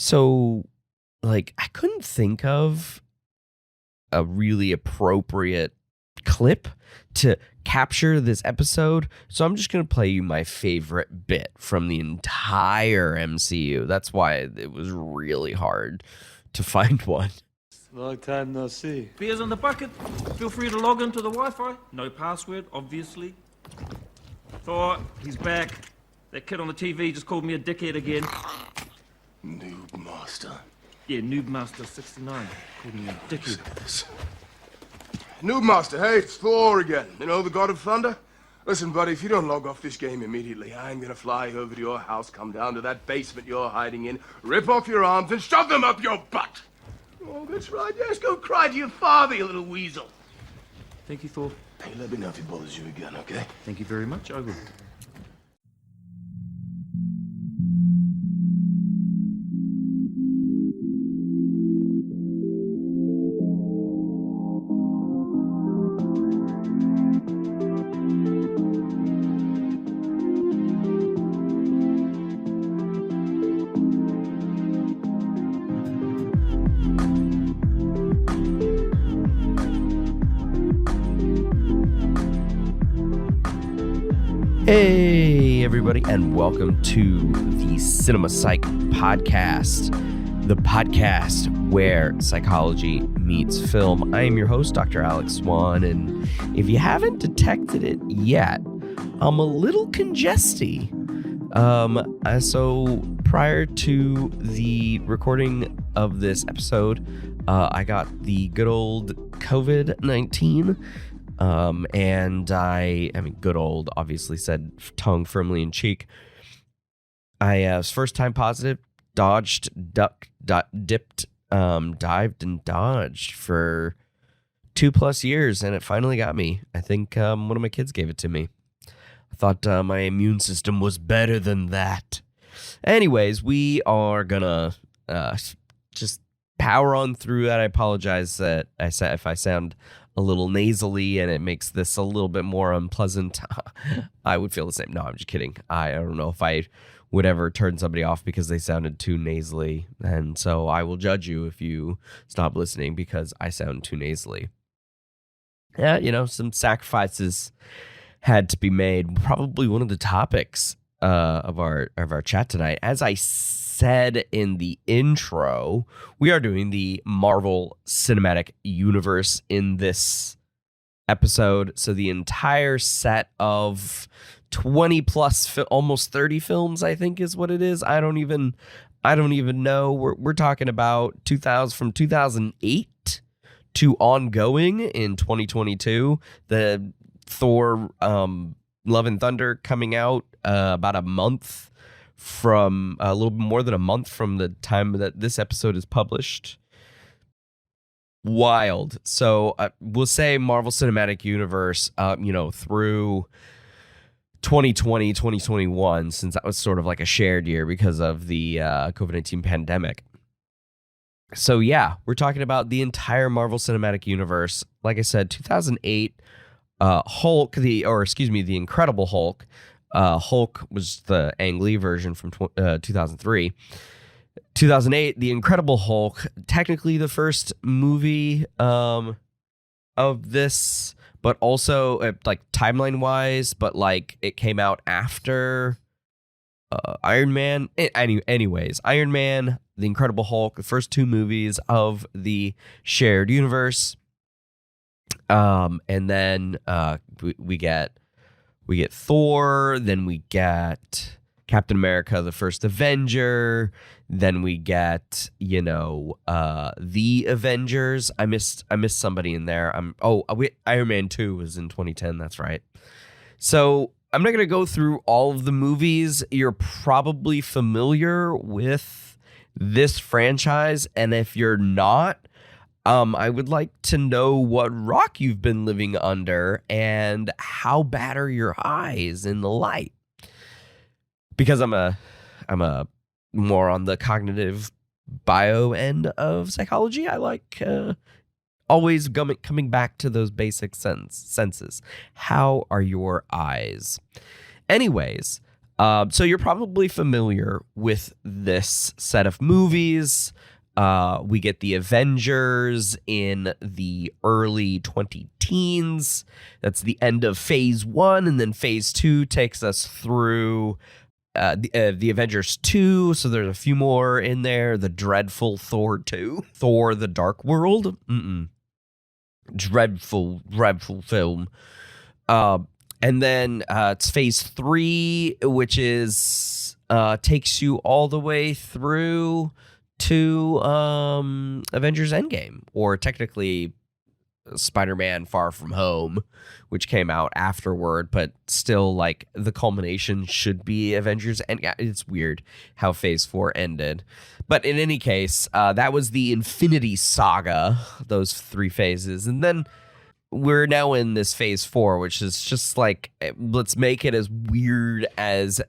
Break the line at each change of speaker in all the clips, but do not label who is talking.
So, I couldn't think of a really appropriate clip to capture this episode, so I'm just going to play you my favorite bit from the entire MCU. That's why it was really hard to find one.
Long time no see.
Beers on the bucket. Feel free to log into the Wi-Fi. No password, obviously. Thor, he's back. That kid on the TV just called me a dickhead again.
Noob Master.
Yeah, Noob Master 69 called me a dickhead.
Noob Master, hey, it's Thor again. You know, the God of Thunder? Listen, buddy, if you don't log off this game immediately, I'm gonna fly over to your house, come down to that basement you're hiding in, rip off your arms, and shove them up your butt! Oh, that's right, yes, go cry to your father, you little weasel.
Thank you, Thor.
Hey, let me know if he bothers you again, okay?
Thank you very much, I will.
Hey, everybody, and welcome to the Cinema Psych Podcast, the podcast where psychology meets film. I am your host, Dr. Alex Swan, and if you haven't detected it yet, I'm a little congesty. So prior to the recording of this episode, I got the good old COVID-19. And I mean, good old, obviously said tongue firmly in cheek. I was first time positive, dodged, ducked, dipped, dived and dodged for 2+ years. And it finally got me. I think, one of my kids gave it to me. I thought, my immune system was better than that. Anyways, we are gonna, just power on through that. I apologize that if I sound a little nasally and it makes this a little bit more unpleasant. I would feel the same. No, I'm just kidding. I don't know if I would ever turn somebody off because they sounded too nasally. And so I will judge you if you stop listening because I sound too nasally. Yeah, some sacrifices had to be made. Probably one of the topics of our chat tonight. As I said in the intro, we are doing the Marvel Cinematic Universe in this episode. So the entire set of 20 plus, almost 30 films, I think is what it is. I don't even know. We're talking about 2008 to ongoing in 2022. The Thor, Love and Thunder coming out about a month from a little bit more than a month from the time that this episode is published. Wild. So we'll say Marvel Cinematic Universe, through 2020, 2021, since that was sort of like a shared year because of the COVID-19 pandemic. So yeah, we're talking about the entire Marvel Cinematic Universe. Like I said, 2008, Hulk, the Incredible Hulk. Hulk was the Ang Lee version from 2003. 2008, The Incredible Hulk, technically the first movie of this, but also timeline-wise, but it came out after Iron Man. Anyways, Iron Man, The Incredible Hulk, the first two movies of the shared universe. And then we get Thor, then we get Captain America, the first Avenger, then we get, the Avengers. I missed somebody in there. Iron Man 2 was in 2010, that's right. So I'm not going to go through all of the movies. You're probably familiar with this franchise, and if you're not, I would like to know what rock you've been living under and how bad are your eyes in the light. Because I'm a more on the cognitive bio end of psychology. I like always coming back to those basic senses. How are your eyes? Anyways, So you're probably familiar with this set of movies. We get the Avengers in the early 2010s. That's the end of Phase 1, and then Phase 2 takes us through the Avengers 2. So there's a few more in there. The dreadful Thor 2. Thor: The Dark World. Dreadful film. And then it's Phase 3, which is takes you all the way through to Avengers Endgame, or technically Spider-Man Far From Home, which came out afterward, but still, like, the culmination should be Avengers Endgame. It's weird how Phase 4 ended. But in any case, that was the Infinity Saga, those 3 phases. And then we're now in this Phase 4, which is just like, let's make it as weird as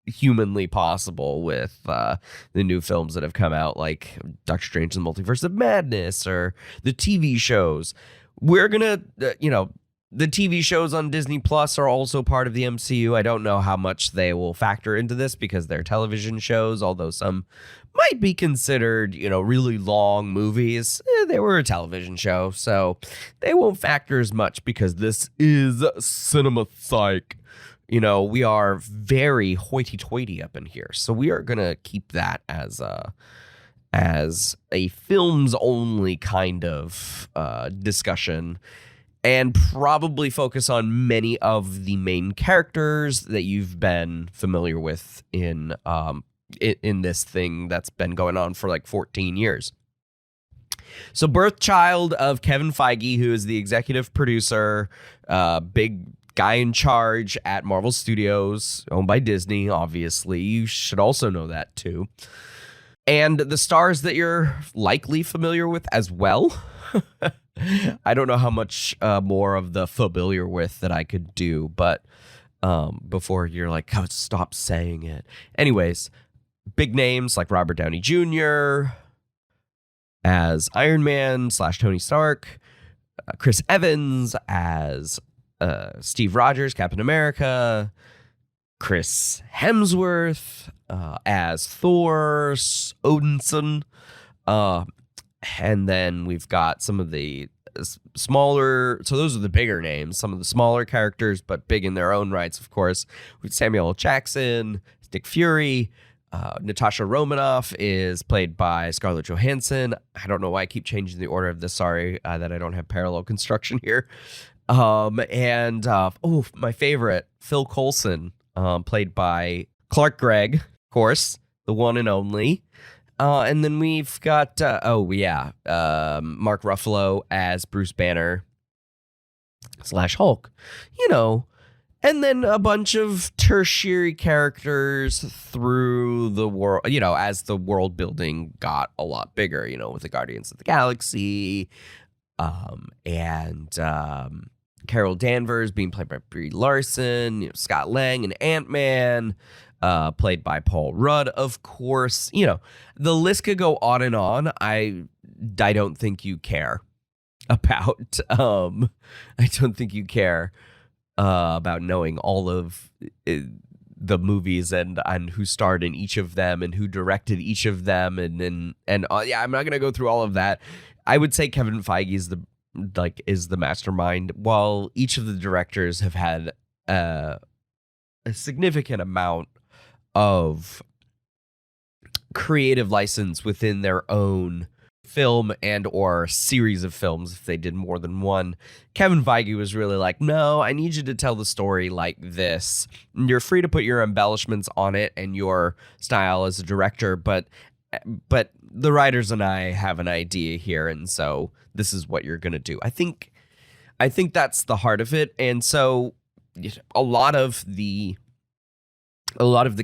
humanly possible with the new films that have come out, like Doctor Strange and the Multiverse of Madness, or the TV shows. We're gonna, the TV shows on Disney Plus are also part of the MCU. I don't know how much they will factor into this because they're television shows, although some might be considered, really long movies. They were a television show, so they won't factor as much because this is cinema psych. We are very hoity-toity up in here, so we are gonna keep that as a films-only kind of discussion, and probably focus on many of the main characters that you've been familiar with in this thing that's been going on for like 14 years. So, birth child of Kevin Feige, who is the executive producer, big guy in charge at Marvel Studios, owned by Disney, obviously. You should also know that, too. And the stars that you're likely familiar with as well. I don't know how much more of the familiar with that I could do, but before you're like, oh, stop saying it. Anyways, big names like Robert Downey Jr. as Iron Man / Tony Stark, Chris Evans as Steve Rogers, Captain America, Chris Hemsworth as Thor, Odinson, and then we've got some of the smaller, so those are the bigger names, some of the smaller characters, but big in their own rights, of course. With Samuel L. Jackson, Nick Fury, Natasha Romanoff is played by Scarlett Johansson. I don't know why I keep changing the order of this. Sorry that I don't have parallel construction here. And my favorite, Phil Coulson, played by Clark Gregg, of course, the one and only. And then we've got, Mark Ruffalo as Bruce Banner / Hulk, and then a bunch of tertiary characters through the world, as the world building got a lot bigger, with the Guardians of the Galaxy, and Carol Danvers being played by Brie Larson, Scott Lang and Ant-Man, played by Paul Rudd, of course. The list could go on and on. I don't think you care about. I don't think you care about knowing all of the movies and who starred in each of them and who directed each of them, and I'm not gonna go through all of that. I would say Kevin Feige is the mastermind, while each of the directors have had a significant amount of creative license within their own film and or series of films. If they did more than one, Kevin Feige was really like, no, I need you to tell the story like this. You're free to put your embellishments on it and your style as a director, but the writers and I have an idea here, and so this is what you're gonna do. I think that's the heart of it. And so a lot of the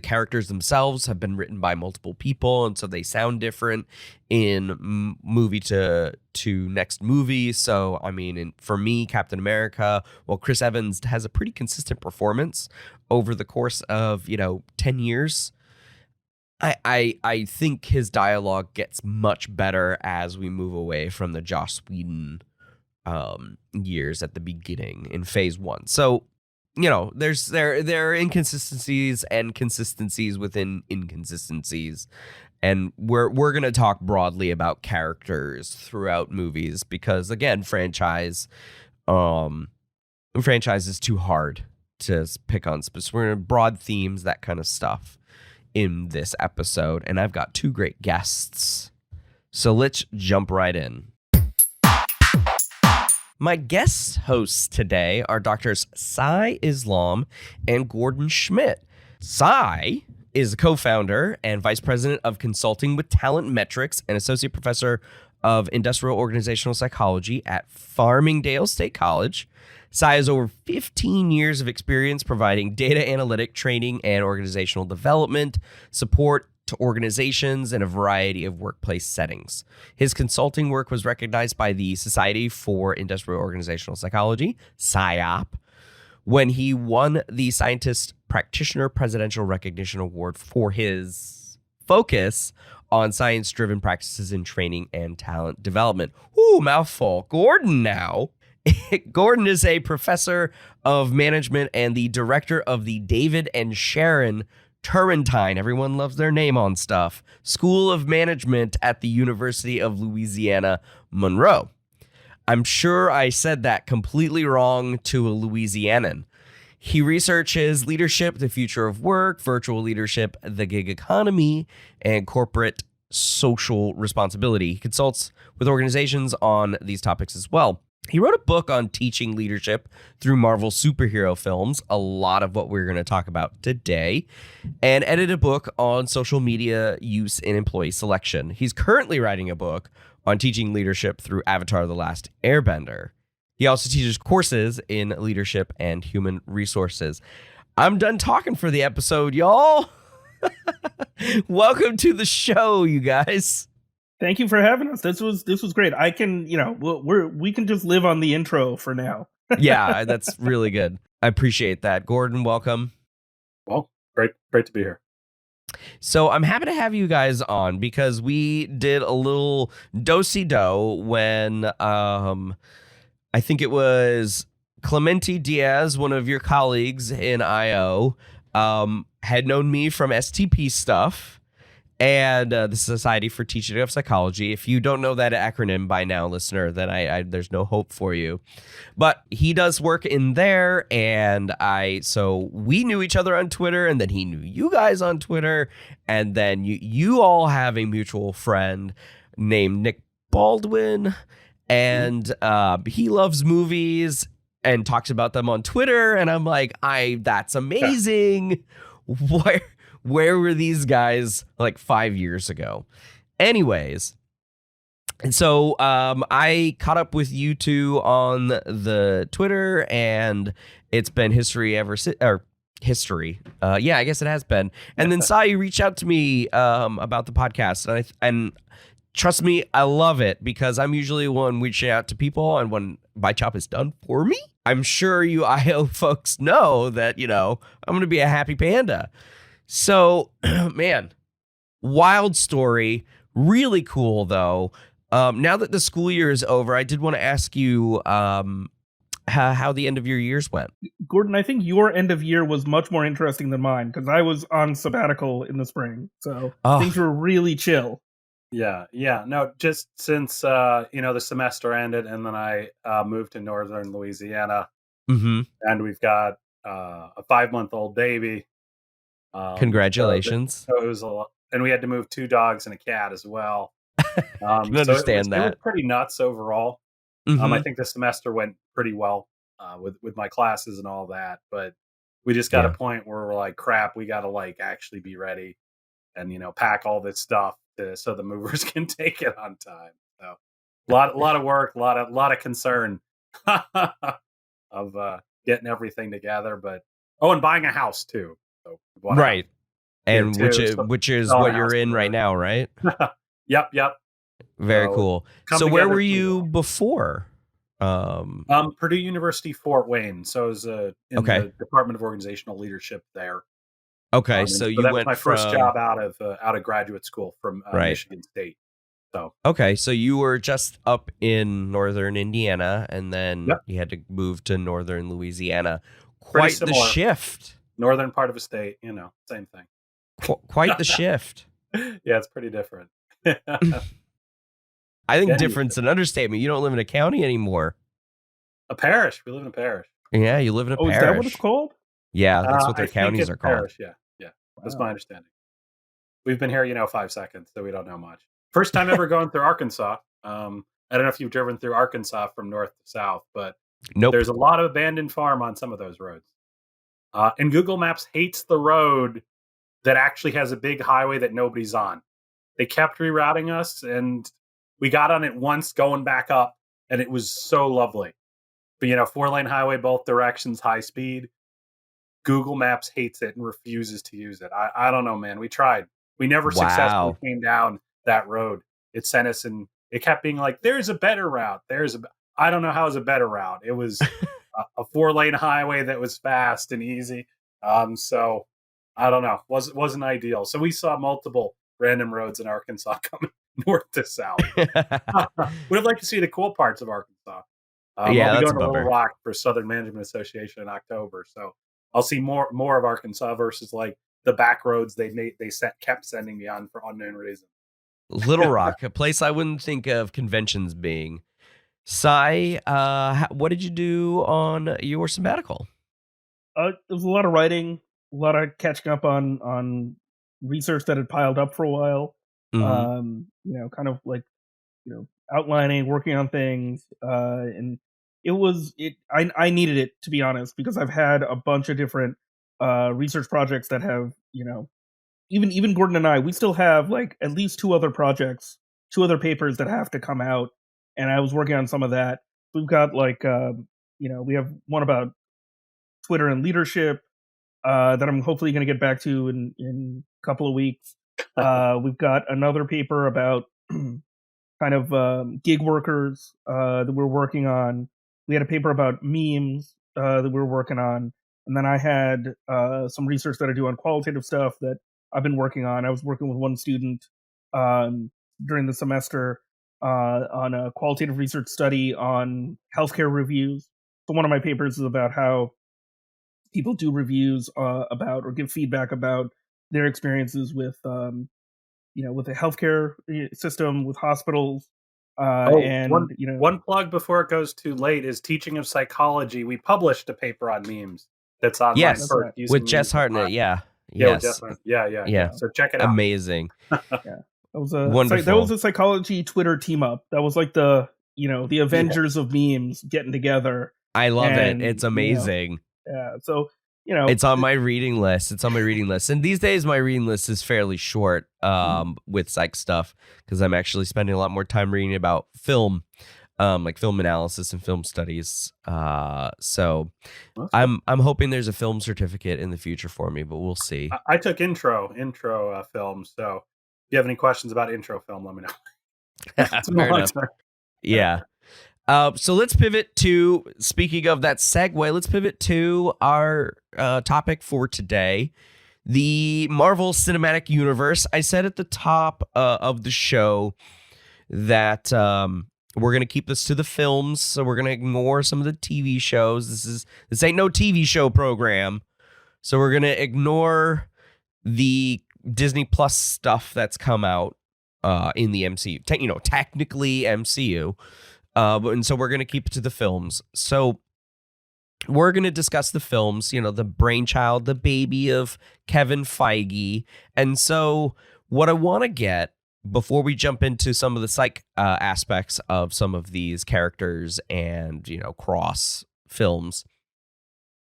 characters themselves have been written by multiple people, and so they sound different in movie to next movie. So, I mean, for me, Captain America, well, Chris Evans has a pretty consistent performance over the course of, 10 years. I think his dialogue gets much better as we move away from the Joss Whedon years at the beginning in Phase 1. So there are inconsistencies and consistencies within inconsistencies. And we're going to talk broadly about characters throughout movies because, again, franchise is too hard to pick on. So we're going to broad themes, that kind of stuff in this episode. And I've got two great guests. So let's jump right in. My guest hosts today are Doctors Sai Islam and Gordon Schmidt. Sai is a co-founder and vice president of consulting with talent metrics and associate professor of industrial organizational psychology at Farmingdale State College. Sai has over 15 years of experience providing data analytic training and organizational development support to organizations in a variety of workplace settings. His consulting work was recognized by the Society for Industrial Organizational Psychology, SIOP, when he won the Scientist Practitioner Presidential Recognition Award for his focus on science-driven practices in training and talent development. Ooh, mouthful. Gordon now. Gordon is a professor of management and the director of the David and Sharon Turrentine, everyone loves their name on stuff, School of Management at the University of Louisiana, Monroe. I'm sure I said that completely wrong to a Louisianan. He researches leadership, the future of work, virtual leadership, the gig economy, and corporate social responsibility. He consults with organizations on these topics as well. He wrote a book on teaching leadership through Marvel superhero films, a lot of what we're going to talk about today, and edited a book on social media use and employee selection. He's currently writing a book on teaching leadership through Avatar: The Last Airbender. He also teaches courses in leadership and human resources. I'm done talking for the episode, y'all. Welcome to the show, you guys.
Thank you for having us. This was great. I can, we can just live on the intro for now.
Yeah, that's really good. I appreciate that. Gordon, welcome.
Well, great to be here.
So I'm happy to have you guys on because we did a little do-si-do when I think it was Clemente Diaz, one of your colleagues in IO, had known me from STP stuff. And the Society for Teaching of Psychology. If you don't know that acronym by now, listener, then there's no hope for you. But he does work in there, and so we knew each other on Twitter, and then he knew you guys on Twitter, and then you all have a mutual friend named Nick Baldwin, and he loves movies and talks about them on Twitter, and I'm like, that's amazing. Where were these guys like 5 years ago? Anyways, and so I caught up with you two on the Twitter, and it's been history ever since. Or history, yeah, I guess it has been. And then Sai, you reached out to me about the podcast, and trust me, I love it because I'm usually one reaching out to people, and when my job is done for me, I'm sure you IO folks know that I'm going to be a happy panda. So, man, wild story. Really cool, though. Now that the school year is over, I did want to ask you how the end of your years went.
Gordon, I think your end of year was much more interesting than mine because I was on sabbatical in the spring. So things were really chill.
Yeah. No, just since, the semester ended and then I moved to northern Louisiana.
Mm-hmm.
And we've got a 5-month-old baby.
Congratulations.
So it was a lot, and we had to move 2 dogs and a cat as well.
I can understand that.
It was pretty nuts overall.
Mm-hmm.
I think the semester went pretty well with my classes and all that, but we just got a point where we're like, crap, we got to actually be ready and pack all this stuff so the movers can take it on time. So a lot of work, a lot of concern of getting everything together, but and buying a house too. So
right. And which is what you're in right now, right?
Yep.
Very cool. So where were you before?
Purdue University, Fort Wayne. So I was in the Department of Organizational Leadership there.
Okay, so you
that
went
was my first job out of graduate school from Michigan State. So
okay, so you were just up in northern Indiana, and then you had to move to northern Louisiana. Quite the shift.
Northern part of a state, same thing.
Quite the shift.
Yeah, it's pretty different.
I think different's an understatement. You don't live in a county anymore.
A parish. We live in a parish.
Yeah, you live in a parish.
Is that what it's called?
Yeah, that's what their counties are called.
Parish, yeah. Wow. That's my understanding. We've been here, 5 seconds, so we don't know much. First time ever going through Arkansas. I don't know if you've driven through Arkansas from north to south, but there's a lot of abandoned farm on some of those roads. And Google Maps hates the road that actually has a big highway that nobody's on. They kept rerouting us, and we got on it once going back up, and it was so lovely. But, 4-lane highway, both directions, high speed. Google Maps hates it and refuses to use it. I don't know, man. We tried. We never successfully came down that road. It sent us, and it kept being like, there's a better route. I don't know how it's a better route. It was a 4-lane highway that was fast and easy. So I don't know. Wasn't ideal. So we saw multiple random roads in Arkansas coming north to south. Would have liked to see the cool parts of Arkansas. I'll be going to Little Rock for Southern Management Association in October, so I'll see more of Arkansas versus like the back roads they kept sending me on for unknown reason.
Little Rock, a place I wouldn't think of conventions being. Sai, what did you do on your sabbatical?
There was a lot of writing, a lot of catching up on research that had piled up for a while.
Mm-hmm.
Kind of like outlining, working on things, and I needed it, to be honest, because I've had a bunch of different research projects that have, even Gordon and I, we still have like at least 2 other papers that have to come out, and I was working on some of that. We've got like we have one about Twitter and leadership that I'm hopefully going to get back to in a couple of weeks. We've got another paper about kind of gig workers that we're working on. We had a paper about memes that we were working on. And then I had some research that I do on qualitative stuff that I've been working on. I was working with one student during the semester on a qualitative research study on healthcare reviews. So one of my papers is about how people do reviews about or give feedback about their experiences with with the healthcare system, with hospitals.
One plug before it goes too late is Teaching of Psychology. We published a paper on memes that's online.
Yes, with Jess Hartnett. Yeah. Yes.
Yeah. So check it out.
Amazing.
That was a psychology Twitter team up. That was like the Avengers of memes getting together.
I love it. It's amazing.
So
it's on my reading list. And these days my reading list is fairly short with psych stuff because I'm actually spending a lot more time reading about film, like film analysis and film studies. So I'm hoping there's a film certificate in the future for me, but we'll see.
I took intro film. So if you have any questions about intro film, let me know.
Fair enough. Yeah. So let's pivot to, speaking of that segue, let's pivot to our topic for today, the Marvel Cinematic Universe. I said at the top of the show that we're going to keep this to the films, so we're going to ignore some of the TV shows. This ain't no TV show program, so we're going to ignore the Disney Plus stuff that's come out in the MCU. Technically MCU. And so we're going to keep it to the films. So we're going to discuss the films, the brainchild, the baby of Kevin Feige. And so what I want to get before we jump into some of the psych aspects of some of these characters and, cross films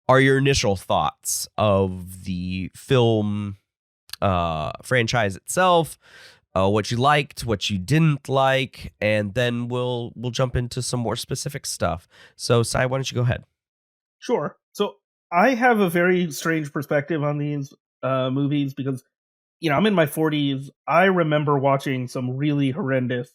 are your initial thoughts of the film franchise itself. What you liked, what you didn't like, and then we'll jump into some more specific stuff. So, Sai, why don't you go ahead?
Sure. So I have a very strange perspective on these movies because, I'm in my 40s. I remember watching some really horrendous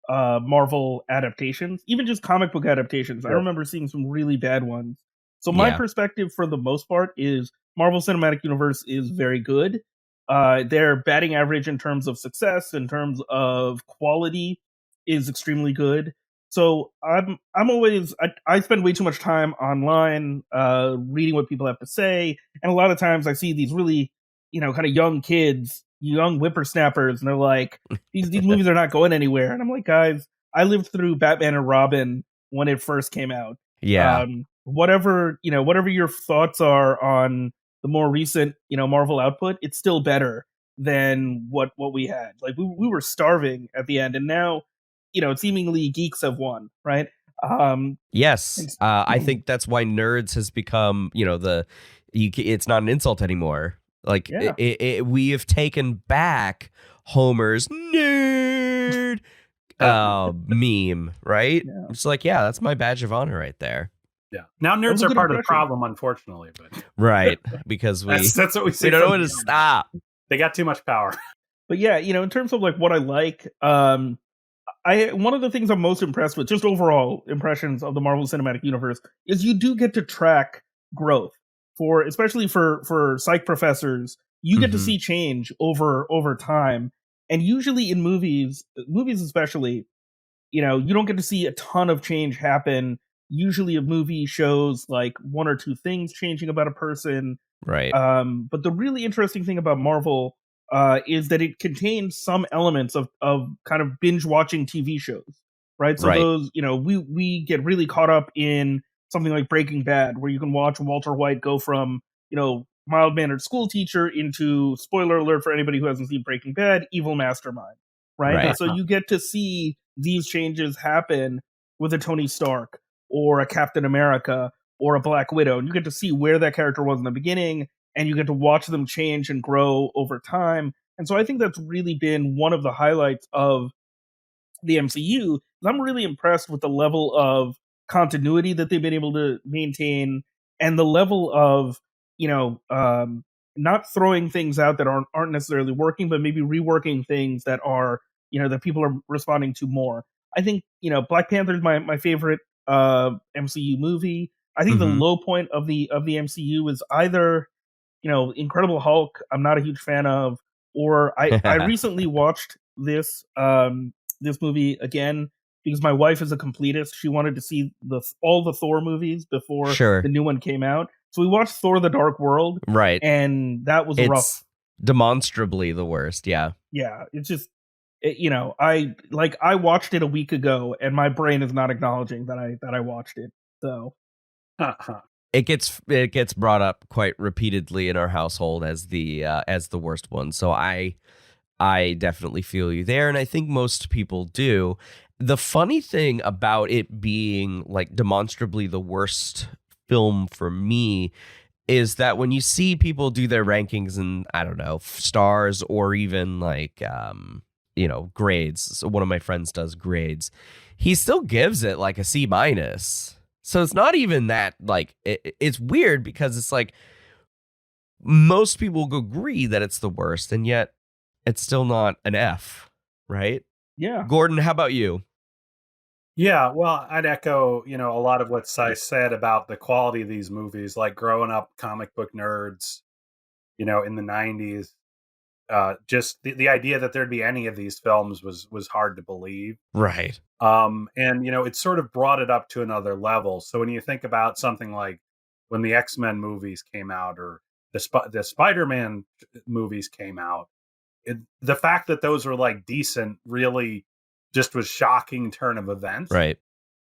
Marvel adaptations, even just comic book adaptations. Yeah. I remember seeing some really bad ones. So my perspective, for the most part, is Marvel Cinematic Universe is very good. Their batting average in terms of success, in terms of quality, is extremely good. So I'm always I spend way too much time online reading what people have to say, and a lot of times I see these really kind of young kids, young whippersnappers, and they're like, these movies are not going anywhere, and I'm like, guys, I lived through Batman and Robin when it first came out.
Yeah.
Whatever whatever your thoughts are on the more recent Marvel output, it's still better than what we had. Like we were starving at the end, and now seemingly geeks have won, right?
Yes.
And-
I think that's why nerds has become, it's not an insult anymore. Like
Yeah.
we have taken back Homer's nerd meme, right?
Yeah.
It's like, yeah, that's my badge of honor right there.
Yeah. Now
That was
nerds
a
are
good
part of the
impression.
problem, unfortunately. But
Right. Because
that's what we see.
we don't know
from
when to
the-
stop.
They got too much power.
But yeah, in terms of like what I like, one of the things I'm most impressed with, just overall impressions of the Marvel Cinematic Universe, is you do get to track growth especially for psych professors. You get to
Mhm.
see change over time, and usually in movies especially, you don't get to see a ton of change happen. Usually, a movie shows like one or two things changing about a person.
Right.
But the really interesting thing about Marvel is that it contains some elements of kind of binge watching TV shows, right? So
Right.
those, we get really caught up in something like Breaking Bad, where you can watch Walter White go from, mild mannered school teacher into, spoiler alert for anybody who hasn't seen Breaking Bad, evil mastermind, right?
Right.
And so you get to see these changes happen with a Tony Stark or a Captain America or a Black Widow, and you get to see where that character was in the beginning, and you get to watch them change and grow over time. And so I think that's really been one of the highlights of the MCU. I'm really impressed with the level of continuity that they've been able to maintain, and the level of not throwing things out that aren't necessarily working, but maybe reworking things that are that people are responding to more. I think Black Panther is my favorite MCU movie. I think the
Mhm.
low point of the MCU is either Incredible Hulk, I'm not a huge fan of, or I recently watched this movie again because my wife is a completist. She wanted to see all the Thor movies before
Sure.
the new one came out. So we watched Thor: The Dark World,
Right.
and that was
It's
rough.
demonstrably the worst. Yeah.
Yeah, it's just I watched it a week ago, and my brain is not acknowledging that I watched it. So
It gets brought up quite repeatedly in our household as the worst one. So I definitely feel you there, and I think most people do. The funny thing about it being like demonstrably the worst film for me is that when you see people do their rankings and I don't know, stars or even like grades. So one of my friends does grades. He still gives it like a C minus. So it's not even that like it's weird because it's like most people agree that it's the worst, and yet it's still not an F, right?
yeah,
Gordon, how about you?
Yeah, well, I'd echo, a lot of what Sai said about the quality of these movies. Like growing up comic book nerds, in the 90s, just the idea that there'd be any of these films was hard to believe.
Right.
And it sort of brought it up to another level. So when you think about something like when the X-Men movies came out or the Spider-Man movies came out, the fact that those were like decent really just was shocking turn of events.
Right.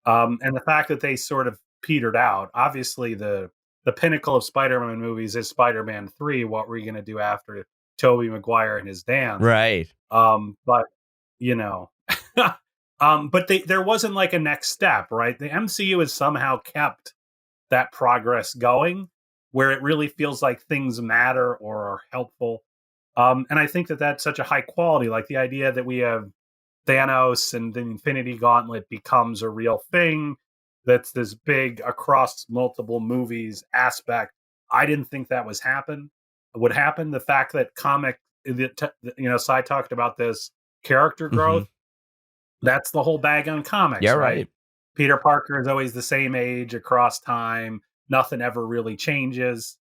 And the fact that they sort of petered out. Obviously, the pinnacle of Spider-Man movies is Spider-Man 3. What were you going to do after Tobey Maguire and his dance?
Right.
But but there wasn't like a next step, right? The MCU has somehow kept that progress going, where it really feels like things matter or are helpful. And I think that that's such a high quality, like the idea that we have Thanos and the Infinity Gauntlet becomes a real thing. That's this big across multiple movies aspect. I didn't think that would happen. The fact that Sai talked about this character growth. That's the whole bag on comics.
Yeah,
right.
right.
Peter Parker is always the same age across time. Nothing ever really changes.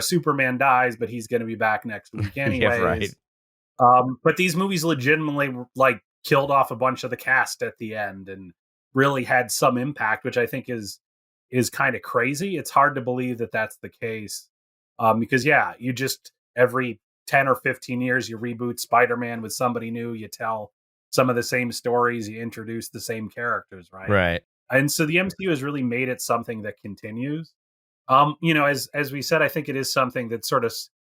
Superman dies, but he's going to be back next week anyways.
Yeah, right.
But these movies legitimately like killed off a bunch of the cast at the end, and really had some impact, which I think is kind of crazy. It's hard to believe that that's the case, because you just every 10 or 15 years you reboot Spider-Man with somebody new, you tell some of the same stories, you introduce the same characters, right?
Right.
And so the MCU has really made it something that continues. As we said, I think it is something that sort of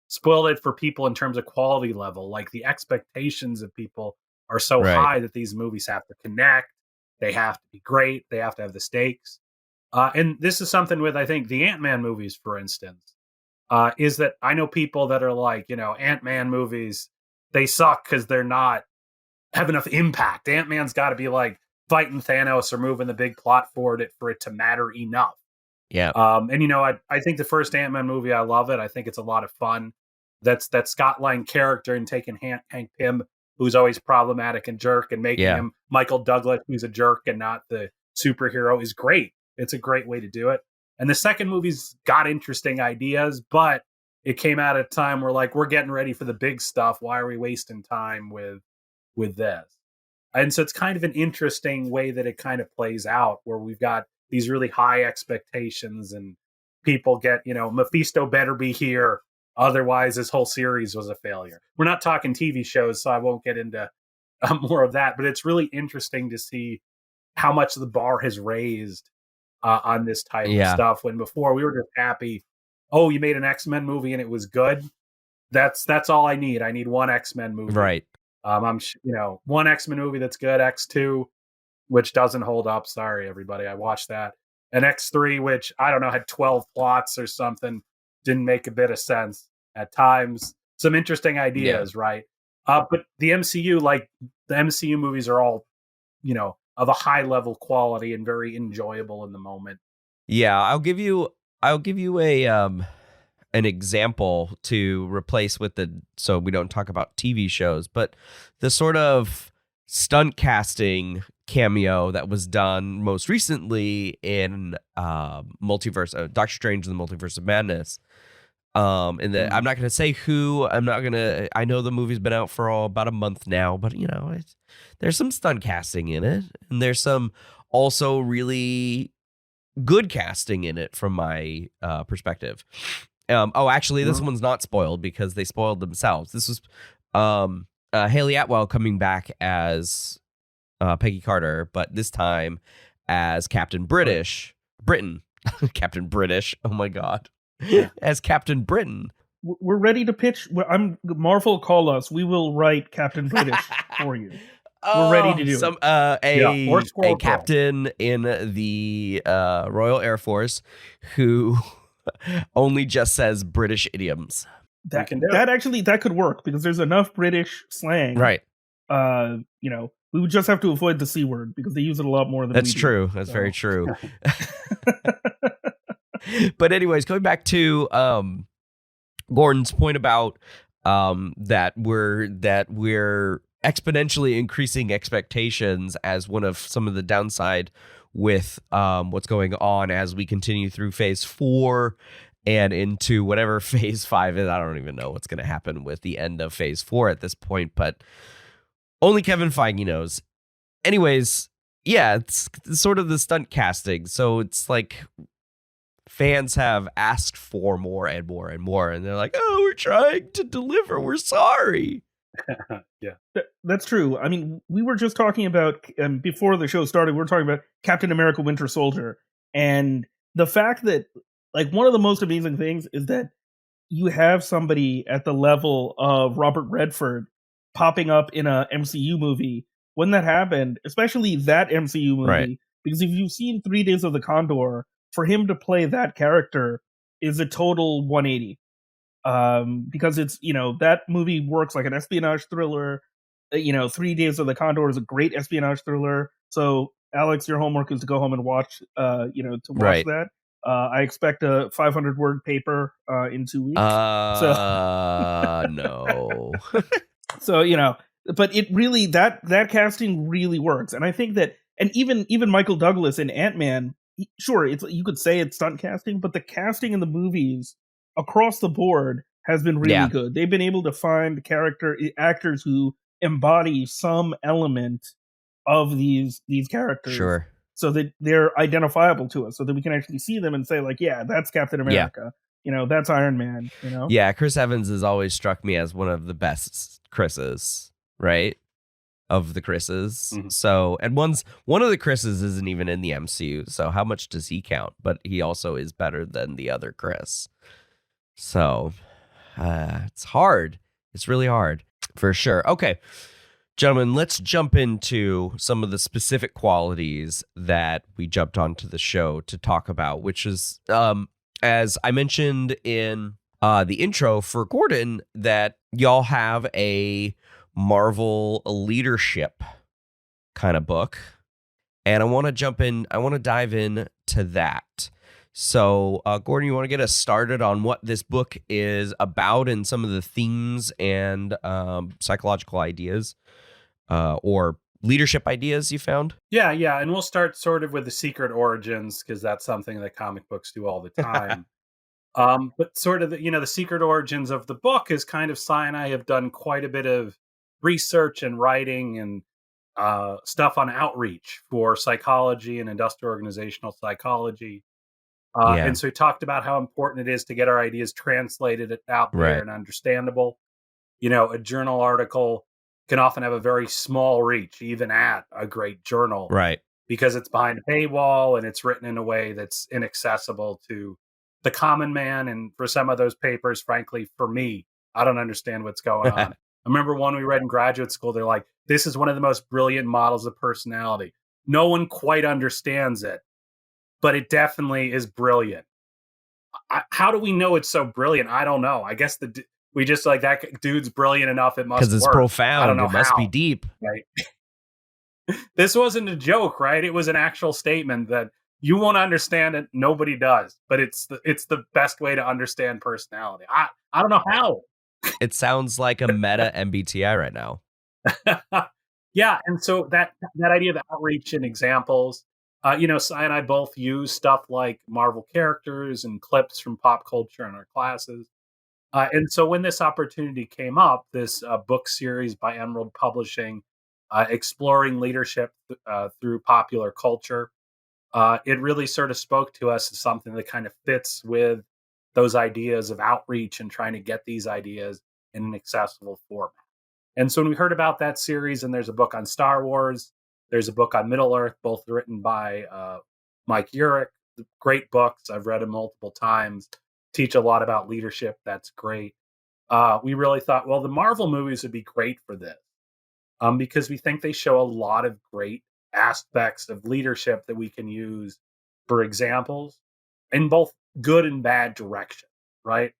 spoiled it for people in terms of quality level. Like the expectations of people are so
Right.
high that these movies have to connect. They have to be great. They have to have the stakes. And this is something with, I think, the Ant-Man movies, for instance, is that I know people that are like, Ant-Man movies, they suck because they're not have enough impact. Ant-Man's got to be like fighting Thanos or moving the big plot forward for it to matter enough.
Yeah.
I think the first Ant-Man movie, I love it. I think it's a lot of fun. That's that Scott Lang character and taking Hank Pym, who's always problematic and jerk, and making him Michael Douglas, who's a jerk and not the superhero, is great. It's a great way to do it. And the second movie's got interesting ideas, but it came out at a time where like, we're getting ready for the big stuff. Why are we wasting time with this? And so it's kind of an interesting way that it kind of plays out, where we've got these really high expectations and people get, Mephisto better be here. Otherwise, this whole series was a failure. We're not talking TV shows, so I won't get into more of that. But it's really interesting to see how much the bar has raised on this type of stuff. When before we were just happy, oh, you made an X-Men movie and it was good. That's all I need. I need one X-Men movie.
Right.
One X-Men movie that's good. X2, which doesn't hold up. Sorry, everybody. I watched that. And X3, which I don't know, had 12 plots or something. Didn't make a bit of sense at times. Some interesting ideas, right? But the MCU, like the MCU movies are all, of a high level quality and very enjoyable in the moment.
Yeah, I'll give you a an example to replace with so we don't talk about TV shows, but the sort of stunt casting cameo that was done most recently in multiverse, Doctor Strange and the Multiverse of Madness. And I'm not going to say who. I know the movie's been out for about a month now, but there's some stunt casting in it, and there's some also really good casting in it from my perspective. Actually, this one's not spoiled because they spoiled themselves. This was Haley Atwell coming back as Peggy Carter, but this time as Captain Britain. Captain British. Oh my God. As Captain Britain.
We're ready to pitch. Marvel, call us. We will write Captain British for you. We're ready to do it.
A captain in the Royal Air Force who only just says British idioms.
That could work because there's enough British slang.
Right.
We would just have to avoid the C word because they use it a lot more than
That's
we
true.
do.
That's very true. But anyways, going back to Gordon's point about that we're exponentially increasing expectations as one of some of the downside with what's going on as we continue through phase 4 and into whatever phase 5 is. I don't even know what's going to happen with the end of phase 4 at this point, but only Kevin Feige knows. Anyways, it's sort of the stunt casting. So it's like fans have asked for more and more and more, and they're like, "Oh, we're trying to deliver. We're sorry."
That's true. I mean, we were just talking about before the show started. We were talking about Captain America: Winter Soldier, and the fact that one of the most amazing things is that you have somebody at the level of Robert Redford popping up in a MCU movie. When that happened, especially that MCU movie,
right.
Because if you've seen 3 Days of the Condor, for him to play that character is a total 180. Because it's, that movie works like an espionage thriller. 3 Days of the Condor is a great espionage thriller. So, Alex, your homework is to go home and watch, to watch that. I expect a 500-word paper in 2 weeks.
No.
So, but it really, that casting really works. And I think that, and even Michael Douglas in Ant-Man, sure, you could say it's stunt casting, but the casting in the movies across the board has been really good. They've been able to find actors who embody some element of these characters.
Sure.
so that they're identifiable to us, so that we can actually see them and say, like, yeah, that's Captain America. That's Iron Man.
Yeah, Chris Evans has always struck me as one of the best Chris's, right? Of the Chris's.
Mhm.
So, and one of the Chris's isn't even in the MCU, so how much does he count? But he also is better than the other Chris. So, it's hard. It's really hard, for sure. Okay, gentlemen, let's jump into some of the specific qualities that we jumped onto the show to talk about, which is, as I mentioned in the intro for Gordon, that y'all have a Marvel leadership kind of book. And I want to dive in to that. So, Gordon, you want to get us started on what this book is about and some of the themes and psychological ideas or leadership ideas you found?
Yeah. And we'll start sort of with the secret origins, because that's something that comic books do all the time. But sort of the secret origins of the book is kind of Cy and I have done quite a bit of research and writing and stuff on outreach for psychology and industrial organizational psychology. And so we talked about how important it is to get our ideas translated out there and understandable. A journal article can often have a very small reach, even at a great journal.
Right.
Because it's behind a paywall and it's written in a way that's inaccessible to the common man. And for some of those papers, frankly, for me, I don't understand what's going on. I remember one we read in graduate school. They're like, this is one of the most brilliant models of personality. No one quite understands it, but it definitely is brilliant. How do we know it's so brilliant? I don't know. I guess we just like, that dude's brilliant enough. It must work.
Because it's profound.
I don't know
it must be deep.
Right. This wasn't a joke, right? It was an actual statement that you won't understand it. Nobody does, but it's the best way to understand personality. I don't know how.
It sounds like a meta MBTI right now.
Yeah, and so that idea of outreach and examples, Cy and I both use stuff like Marvel characters and clips from pop culture in our classes. And so when this opportunity came up, this book series by Emerald Publishing, exploring leadership through popular culture, it really sort of spoke to us as something that kind of fits with those ideas of outreach and trying to get these ideas in an accessible format. And so when we heard about that series, and there's a book on Star Wars, there's a book on Middle Earth, both written by Mike Urich, great books. I've read them multiple times, teach a lot about leadership. That's great. We really thought, well, the Marvel movies would be great for this because we think they show a lot of great aspects of leadership that we can use for examples in both good and bad direction, right?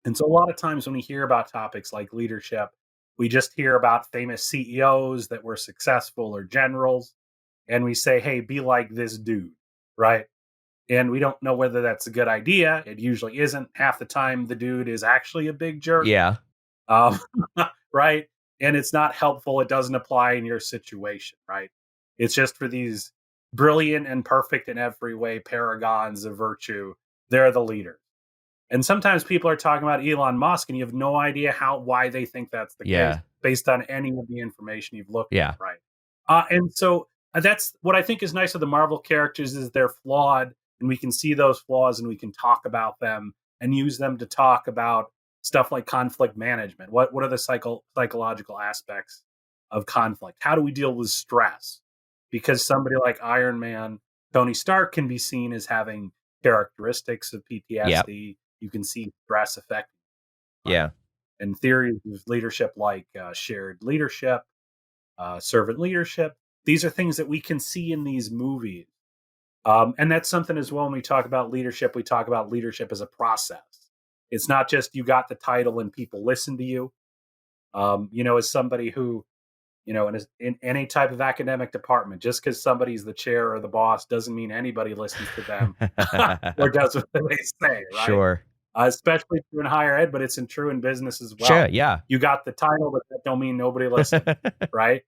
And so a lot of times when we hear about topics like leadership, we just hear about famous CEOs that were successful or generals, and we say, hey, be like this dude, right? And we don't know whether that's a good idea. It usually isn't. Half the time, the dude is actually a big jerk.
Yeah.
Right? And it's not helpful. It doesn't apply in your situation, right? It's just for these brilliant and perfect in every way paragons of virtue. They're the leaders. And sometimes people are talking about Elon Musk, and you have no idea why they think that's the case based on any of the information you've looked at, right? And so that's what I think is nice of the Marvel characters is they're flawed, and we can see those flaws, and we can talk about them and use them to talk about stuff like conflict management. What are the psychological aspects of conflict? How do we deal with stress? Because somebody like Iron Man, Tony Stark, can be seen as having characteristics of PTSD. Yep. You can see stress affecting.
Yeah.
And theories of leadership like shared leadership, servant leadership. These are things that we can see in these movies. And that's something as well when we talk about leadership, we talk about leadership as a process. It's not just you got the title and people listen to you. As somebody who, in any type of academic department, just because somebody's the chair or the boss doesn't mean anybody listens to them or does what they say, right?
Sure.
Especially if you're in higher ed, but it's true in business as well.
Sure, yeah.
You got the title, but that don't mean nobody listens, right?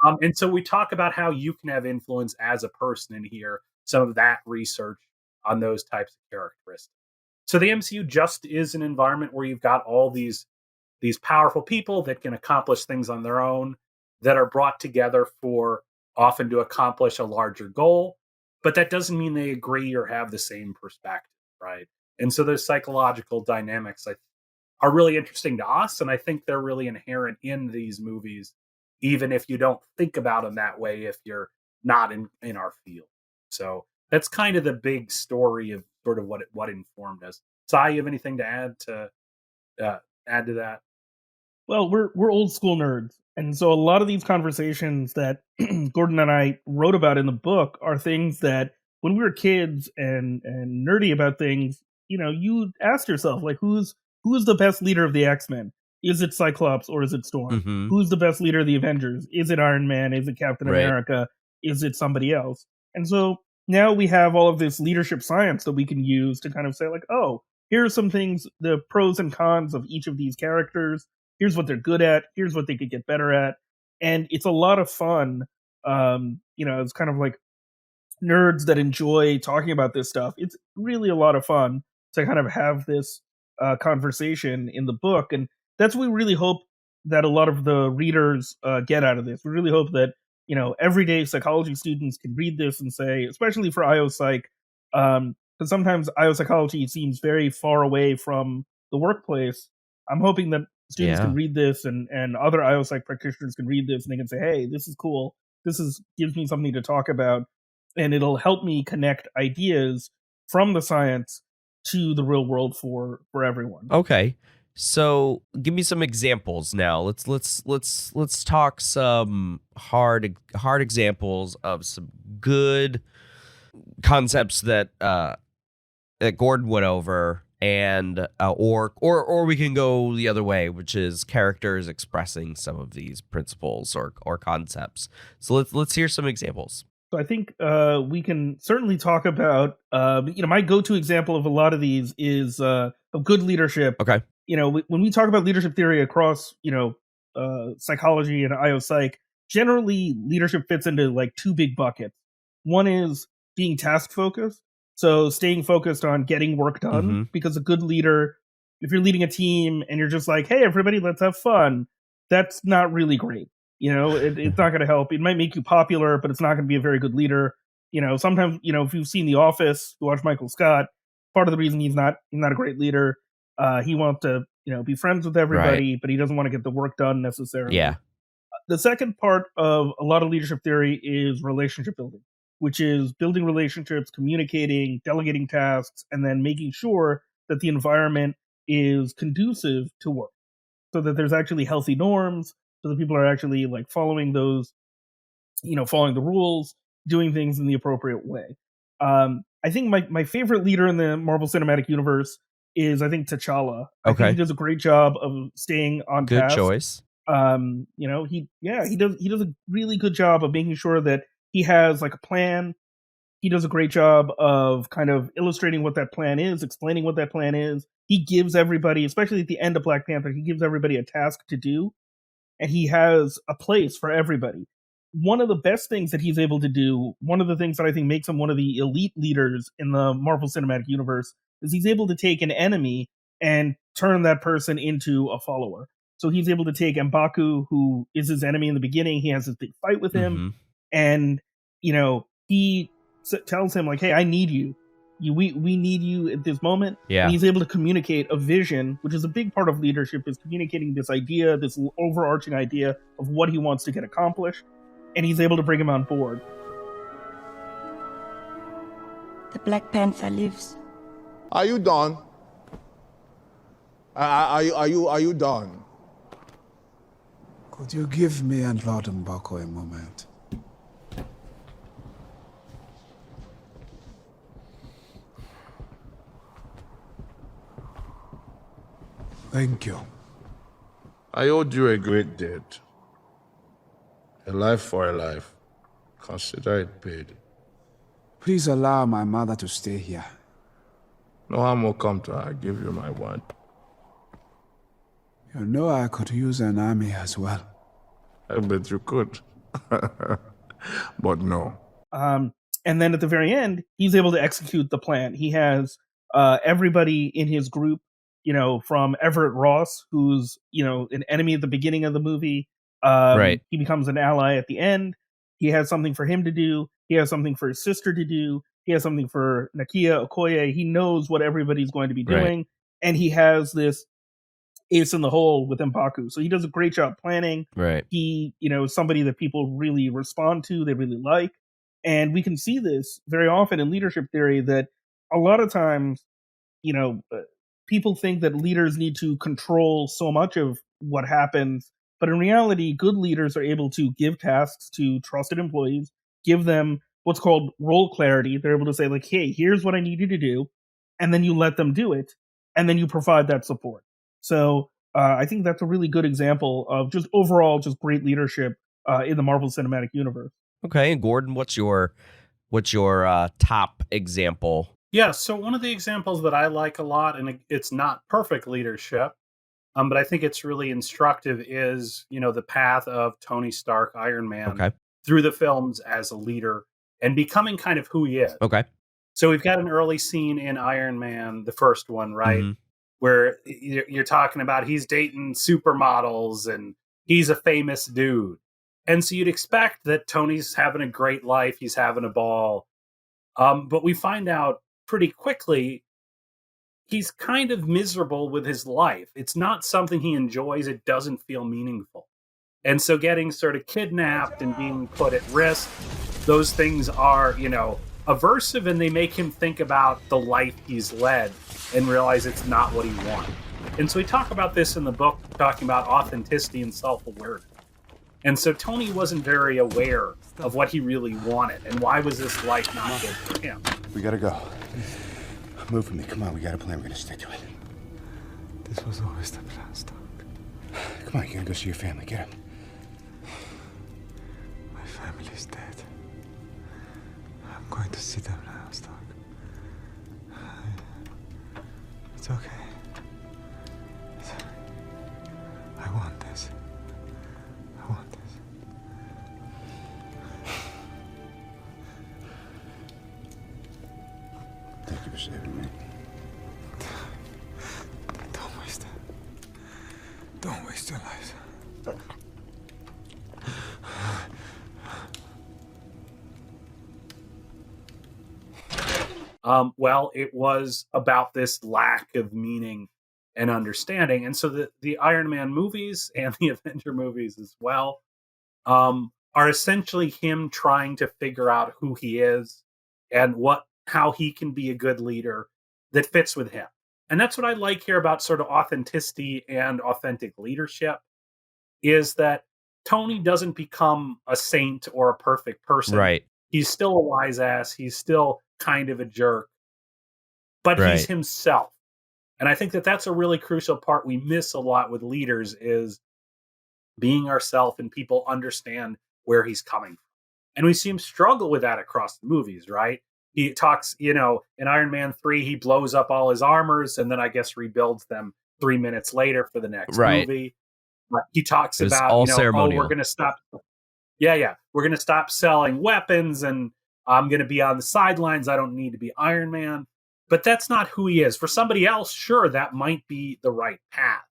And so we talk about how you can have influence as a person in here, some of that research on those types of characteristics. So the MCU just is an environment where you've got all these powerful people that can accomplish things on their own, that are brought together often to accomplish a larger goal. but that doesn't mean they agree or have the same perspective, right? And so those psychological dynamics are really interesting to us, and I think they're really inherent in these movies, even if you don't think about them that way if you're not in our field. So that's kind of the big story of sort of what informed us. Sai, you have anything to add to that?
Well, we're old school nerds, and so a lot of these conversations that Gordon and I wrote about in the book are things that when we were kids and nerdy about things, you asked yourself like, who's the best leader of the X-Men? Is it Cyclops or is it Storm?
Mm-hmm.
Who's the best leader of the Avengers? Is it Iron Man? Is it Captain
Right.
America? Is it somebody else? And so now we have all of this leadership science that we can use to kind of say like, oh, here are some things, the pros and cons of each of these characters. Here's what they're good at. Here's what they could get better at. And it's a lot of fun. It's kind of like nerds that enjoy talking about this stuff. It's really a lot of fun to kind of have this conversation in the book. And that's what we really hope that a lot of the readers get out of this. We really hope that, everyday psychology students can read this and say, especially for IO Psych, because sometimes IO psychology seems very far away from the workplace. I'm hoping that students can read this and other IO Psych practitioners can read this and they can say, hey, this is cool. Gives me something to talk about. And it'll help me connect ideas from the science to the real world for everyone.
Okay. So give me some examples now. Let's talk some hard examples of some good concepts that Gordon went over, and or we can go the other way, which is characters expressing some of these principles or concepts. So let's hear some examples.
So I think we can certainly talk about, my go-to example of a lot of these is of good leadership.
Okay.
When we talk about leadership theory across, psychology and IO Psych, generally leadership fits into like two big buckets. One is being task focused. So staying focused on getting work done, because a good leader, if you're leading a team and you're just like, hey, everybody, let's have fun, that's not really great. It's not going to help. It might make you popular, but it's not going to be a very good leader. Sometimes, if you've seen The Office, you watch Michael Scott, part of the reason he's not a great leader, he wants to, be friends with everybody, but he doesn't want to get the work done necessarily.
Yeah.
The second part of a lot of leadership theory is relationship building, which is building relationships, communicating, delegating tasks, and then making sure that the environment is conducive to work, so that there's actually healthy norms, so that people are actually like following those, following the rules, doing things in the appropriate way. I think my favorite leader in the Marvel Cinematic Universe is, I think, T'Challa. I think he does a great job of staying on task.
Good choice.
He does a really good job of making sure that he has like a plan. He does a great job of kind of illustrating what that plan is, explaining what that plan is. He gives everybody, especially at the end of Black Panther, he gives everybody a task to do, and he has a place for everybody. One of the best things that he's able to do, one of the things that I think makes him one of the elite leaders in the Marvel Cinematic Universe, is he's able to take an enemy and turn that person into a follower. So he's able to take M'Baku, who is his enemy in the beginning. He has this big fight with him, and he tells him like, "Hey, I need you. We need you at this moment."
Yeah.
And he's able to communicate a vision, which is a big part of leadership, is communicating this idea, this overarching idea of what he wants to get accomplished, and he's able to bring him on board.
The Black Panther lives.
Are you done? Are you done?
Could you give me and Lord M'Baku a moment? Thank you.
I owed you a great debt. A life for a life. Consider it paid.
Please allow my mother to stay here.
No harm will come to her. I give you my word.
You know I could use an army as well.
I bet you could. But no.
And then at the very end, he's able to execute the plan. He has everybody in his group, from Everett Ross, who's, an enemy at the beginning of the movie. He becomes an ally at the end. He has something for him to do. He has something for his sister to do. He has something for Nakia, Okoye. He knows what everybody's going to be doing.
Right.
And he has this ace in the hole with M'Baku. So he does a great job planning.
Right.
He, is somebody that people really respond to, they really like. And we can see this very often in leadership theory that a lot of times, people think that leaders need to control so much of what happens. But in reality, good leaders are able to give tasks to trusted employees, give them what's called role clarity. They're able to say, like, hey, here's what I need you to do. And then you let them do it. And then you provide that support. So I think that's a really good example of just overall just great leadership in the Marvel Cinematic Universe.
Okay, and Gordon, what's your top example?
Yeah, so one of the examples that I like a lot, and it's not perfect leadership, but I think it's really instructive, is the path of Tony Stark, Iron Man, through the films as a leader and becoming kind of who he is.
Okay.
So we've got an early scene in Iron Man, the first one, right? Mm-hmm. Where you're talking about he's dating supermodels and he's a famous dude. And so you'd expect that Tony's having a great life. He's having a ball. But we find out pretty quickly he's kind of miserable with his life. It's not something he enjoys. It doesn't feel meaningful. And so getting sort of kidnapped and being put at risk, those things are, aversive, and they make him think about the life he's led and realize it's not what he wanted. And so we talk about this in the book, talking about authenticity and self-awareness. And so Tony wasn't very aware of what he really wanted, and why was this life not good for him.
We gotta go. Move for me. Come on, we got a plan. We're gonna stick to it.
This was always the plan, Stark.
Come on, you're gonna go see your family. Get up.
My family's dead. I'm going to see them now, Stark. It's okay. I want this. I want this.
Thank you for saving me.
Don't waste it. Don't waste your lives.
Well, it was about this lack of meaning and understanding. And so the Iron Man movies and the Avenger movies as well are essentially him trying to figure out who he is and how he can be a good leader that fits with him. And that's what I like here about sort of authenticity and authentic leadership, is that Tony doesn't become a saint or a perfect person.
Right.
He's still a wise ass. He's still kind of a jerk, but he's himself. And I think that that's a really crucial part we miss a lot with leaders, is being ourselves, and people understand where he's coming from. And we see him struggle with that across the movies, right? He talks, in Iron Man 3, he blows up all his armors and then I guess rebuilds them 3 minutes later for the next movie. But he talks about, we're going to stop. Yeah. We're going to stop selling weapons, and I'm going to be on the sidelines. I don't need to be Iron Man. But that's not who he is. For somebody else, sure, that might be the right path.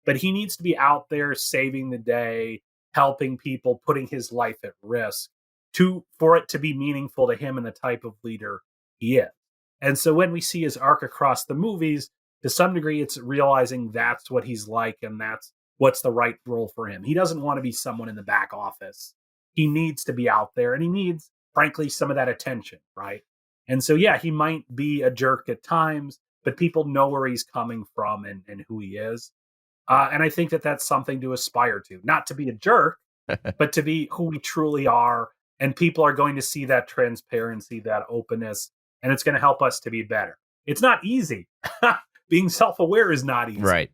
But he needs to be out there saving the day, helping people, putting his life at risk for it to be meaningful to him and the type of leader he is. And so when we see his arc across the movies, to some degree, it's realizing that's what he's like and that's what's the right role for him. He doesn't want to be someone in the back office. He needs to be out there, and he needs, frankly, some of that attention, right? And so, yeah, he might be a jerk at times, but people know where he's coming from and who he is. And I think that that's something to aspire to, not to be a jerk, but to be who we truly are. And people are going to see that transparency, that openness, and it's going to help us to be better. It's not easy. Being self-aware is not easy.
Right.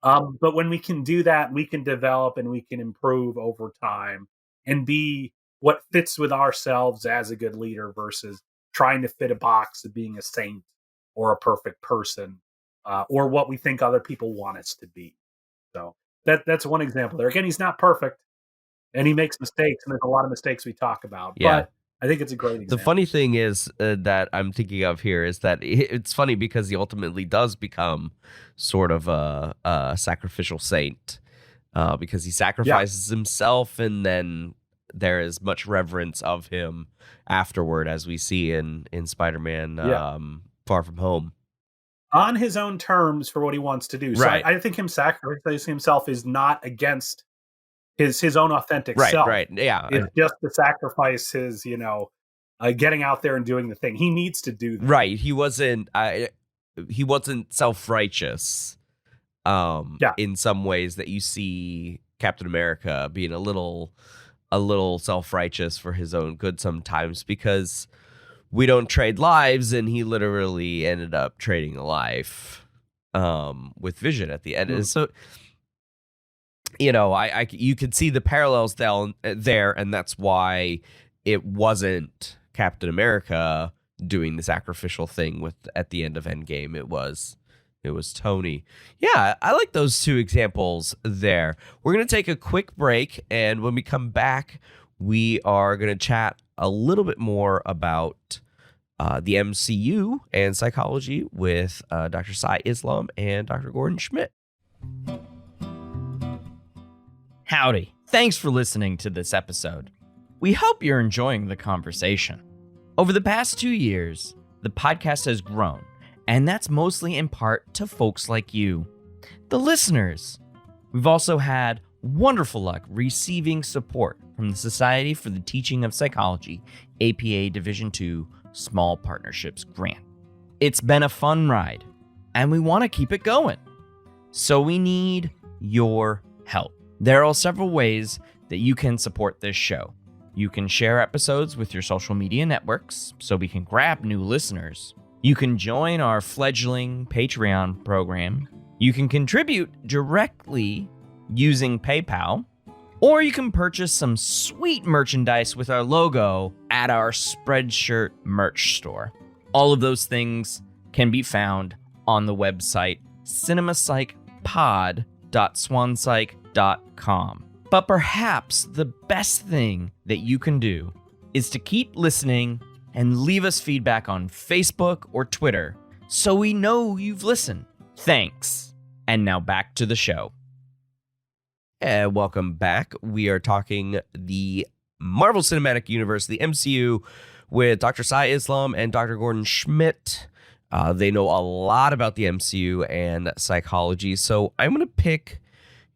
But when we can do that, we can develop and we can improve over time and be what fits with ourselves as a good leader versus trying to fit a box of being a saint or a perfect person or what we think other people want us to be. So that's one example there. Again, he's not perfect and he makes mistakes, and there's a lot of mistakes we talk about.
Yeah.
But I think it's a great example.
The funny thing is that I'm thinking of here is that it's funny because he ultimately does become sort of a sacrificial saint because he sacrifices himself, and then there is much reverence of him afterward, as we see in Spider-Man Far From Home.
On his own terms for what he wants to do. So
Right.
I think him sacrificing himself is not against his own authentic self.
Right, yeah.
It's just to sacrifice his, getting out there and doing the thing. He needs to do that.
Right. He wasn't self-righteous in some ways that you see Captain America being a little self-righteous for his own good sometimes, because we don't trade lives, and he literally ended up trading a life with Vision at the end. Mm. So, you could see the parallels there, and that's why it wasn't Captain America doing the sacrificial thing at the end of Endgame. It was Tony. Yeah, I like those two examples there. We're going to take a quick break, and when we come back, we are going to chat a little bit more about the MCU and psychology with Dr. Sai Islam and Dr. Gordon Schmidt.
Howdy. Thanks for listening to this episode. We hope you're enjoying the conversation. Over the past 2 years, the podcast has grown, and that's mostly in part to folks like you, the listeners. We've also had wonderful luck receiving support from the Society for the Teaching of Psychology, APA Division II Small Partnerships Grant. It's been a fun ride, and we want to keep it going. So we need your help. There are several ways that you can support this show. You can share episodes with your social media networks so we can grab new listeners. You can join our fledgling Patreon program. You can contribute directly using PayPal. Or you can purchase some sweet merchandise with our logo at our Spreadshirt merch store. All of those things can be found on the website cinemapsychpod.swanpsych.com. But perhaps the best thing that you can do is to keep listening and leave us feedback on Facebook or Twitter so we know you've listened. Thanks. And now back to the show.
And welcome back. We are talking the Marvel Cinematic Universe, the MCU, with Dr. Sai Islam and Dr. Gordon Schmidt. They know a lot about the MCU and psychology, so I'm going to pick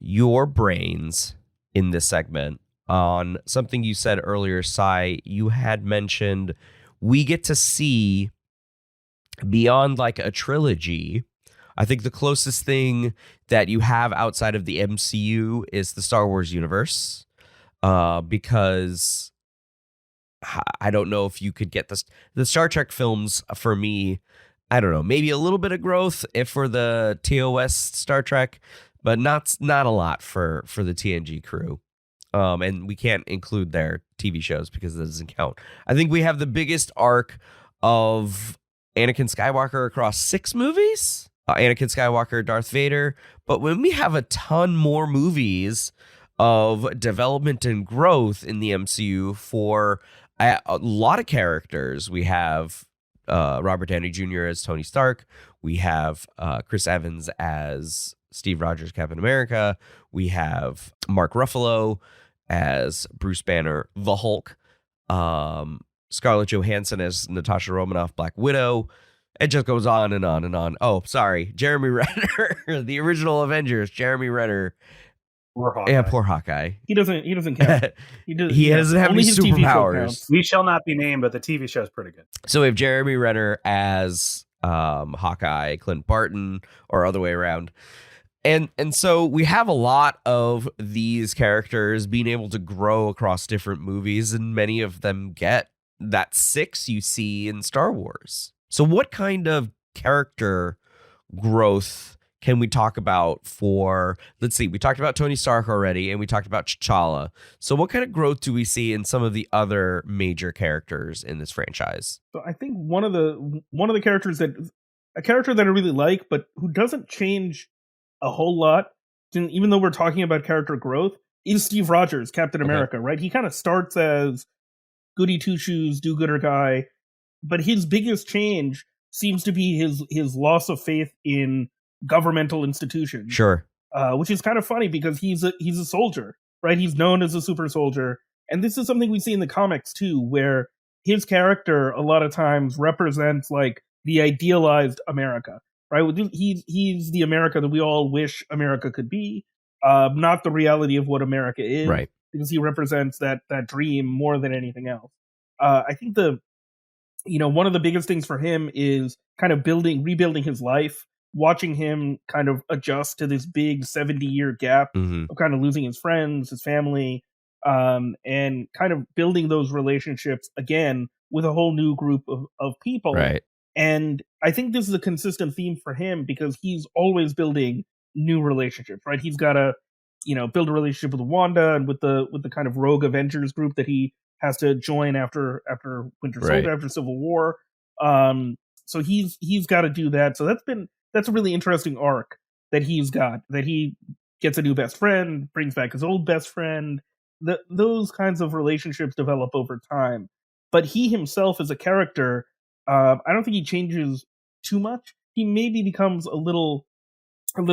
your brains in this segment on something you said earlier, Sai. You had mentioned we get to see beyond like a trilogy. I think the closest thing that you have outside of the MCU is the Star Wars universe, because I don't know if you could get the Star Trek films. For me, I don't know, maybe a little bit of growth if for the TOS Star Trek, but not a lot for the TNG crew. And we can't include their TV shows because it doesn't count. I think we have the biggest arc of Anakin Skywalker across 6 movies. Anakin Skywalker, Darth Vader. But when we have a ton more movies of development and growth in the MCU for a lot of characters, we have Robert Downey Jr. as Tony Stark. We have Chris Evans as Steve Rogers, Captain America. We have Mark Ruffalo as Bruce Banner, the Hulk. Scarlett Johansson as Natasha Romanoff, Black Widow. It just goes on and on and on. Oh, sorry. Jeremy Renner, the original Avengers, Jeremy Renner.
Poor Hawkeye.
Yeah, poor Hawkeye.
He doesn't count. He
doesn't have any superpowers.
We shall not be named, but the TV show is pretty good.
So we have Jeremy Renner as Hawkeye, Clint Barton, or other way around. And so we have a lot of these characters being able to grow across different movies, and many of them get that 6 you see in Star Wars. So what kind of character growth can we talk about for, let's see, we talked about Tony Stark already, and we talked about T'Challa. So what kind of growth do we see in some of the other major characters in this franchise?
So I think one of the characters a character that I really like, but who doesn't change a whole lot, even though we're talking about character growth, is Steve Rogers, Captain America, right? He kind of starts as goody two-shoes, do-gooder guy, but his biggest change seems to be his loss of faith in governmental institutions.
Sure.
Which is kind of funny because he's a soldier, right? He's known as a super soldier, And this is something we see in the comics too, where his character a lot of times represents like the idealized America, right? He's the America that we all wish America could be, not the reality of what America is,
Right.
because he represents that dream more than anything else. I think one of the biggest things for him is kind of rebuilding his life, watching him kind of adjust to this big 70-year gap
Mhm.
of kind of losing his friends, his family, and kind of building those relationships again with a whole new group of people.
Right.
And I think this is a consistent theme for him because he's always building new relationships, right? He's got to, build a relationship with Wanda and with the kind of rogue Avengers group that he has to join after Winter Soldier,
Right.
after Civil War. So he's got to do that. So that's a really interesting arc that he's got. That he gets a new best friend, brings back his old best friend. Those kinds of relationships develop over time. But he himself as a character, I don't think he changes too much. He maybe becomes a little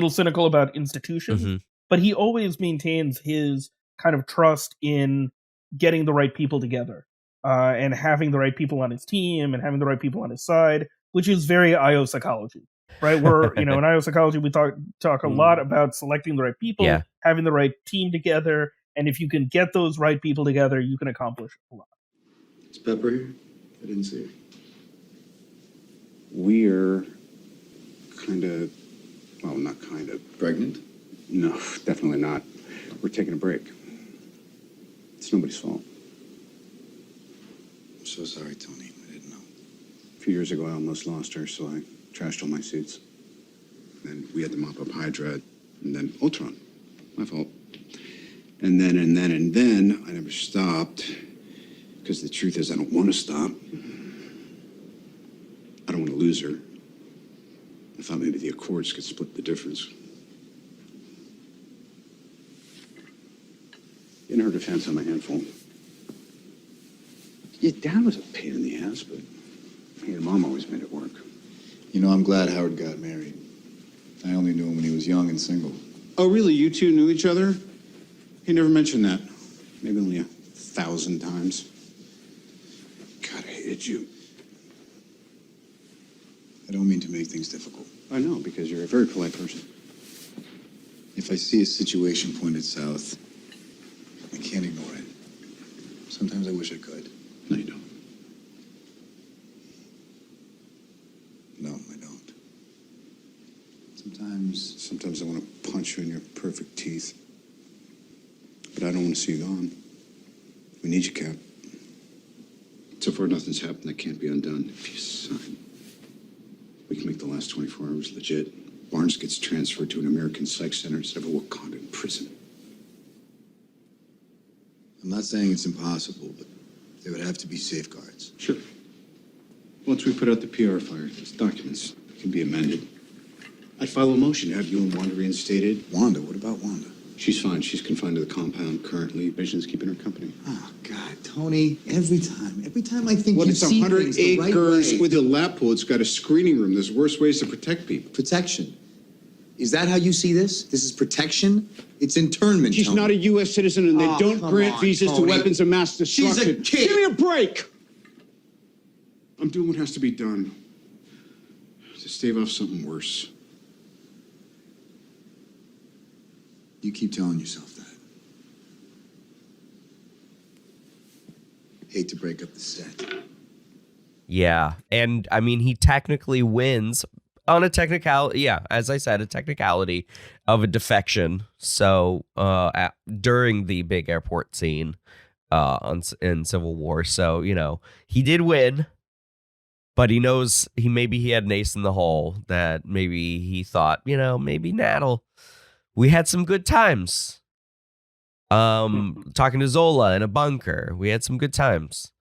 cynical about institutions,
Mhm.
but he always maintains his kind of trust in getting the right people together, and having the right people on his team and having the right people on his side, which is very IO psychology, right? Where in IO psychology we talk a lot about selecting the right people,
Yeah.
having the right team together, and if you can get those right people together, you can accomplish a lot.
Is Pepper here? I didn't see her. We're not kind of. Pregnant? No, definitely not. We're taking a break. It's nobody's fault. I'm so sorry, Tony. I didn't know. A few years ago, I almost lost her, so I trashed all my suits. Then we had to mop up Hydra, and then Ultron. My fault. And then, I never stopped. Because the truth is, I don't want to stop. I don't want to lose her. I thought maybe the Accords could split the difference. In her defense, I'm a handful. Yeah, Dad was a pain in the ass, but he and Mom always made it work.
You know, I'm glad Howard got married. I only knew him when he was young and single.
Oh, really? You two knew each other? He never mentioned that. Maybe only 1,000 times. God, I hated you.
I don't mean to make things difficult.
I know, because you're a very polite person.
If I see a situation pointed south, I can't ignore it. Sometimes I wish I could.
No, you don't.
No, I don't.
Sometimes I want to punch you in your perfect teeth. But I don't want to see you gone. We need you, Cap. So far, nothing's happened that can't be undone if you sign. We can make the last 24 hours legit. Barnes gets transferred to an American psych center instead of a Wakandan prison.
I'm not saying it's impossible, but there would have to be safeguards.
Sure. Once we put out the PR fire, these documents can be amended. I'd file a motion to have you and Wanda reinstated.
Wanda? What about Wanda?
She's fine. She's confined to the compound currently. Vision's keeping her company.
Oh, God, Tony, every time I think
Well,
you
it's
see
100
things the right
acres
way.
with a lap pool. It's got a screening room. There's worse ways to protect people.
Protection. Is that how you see this? This is protection? It's internment,
She's
Tony.
not a U.S. citizen, and they
Oh,
don't
come
grant
on,
visas
Tony.
to weapons of mass
She's
destruction.
a kid.
Give me a break! I'm doing what has to be done to stave off something worse.
You keep telling yourself that. Hate to break up the set.
Yeah. And I mean, he technically wins on a technicality. Yeah. As I said, a technicality of a defection. So during the big airport scene in Civil War. So, he did win. But he knows he had an ace in the hole that maybe he thought, maybe Nat'll. We had some good times. Talking to Zola in a bunker. We had some good times.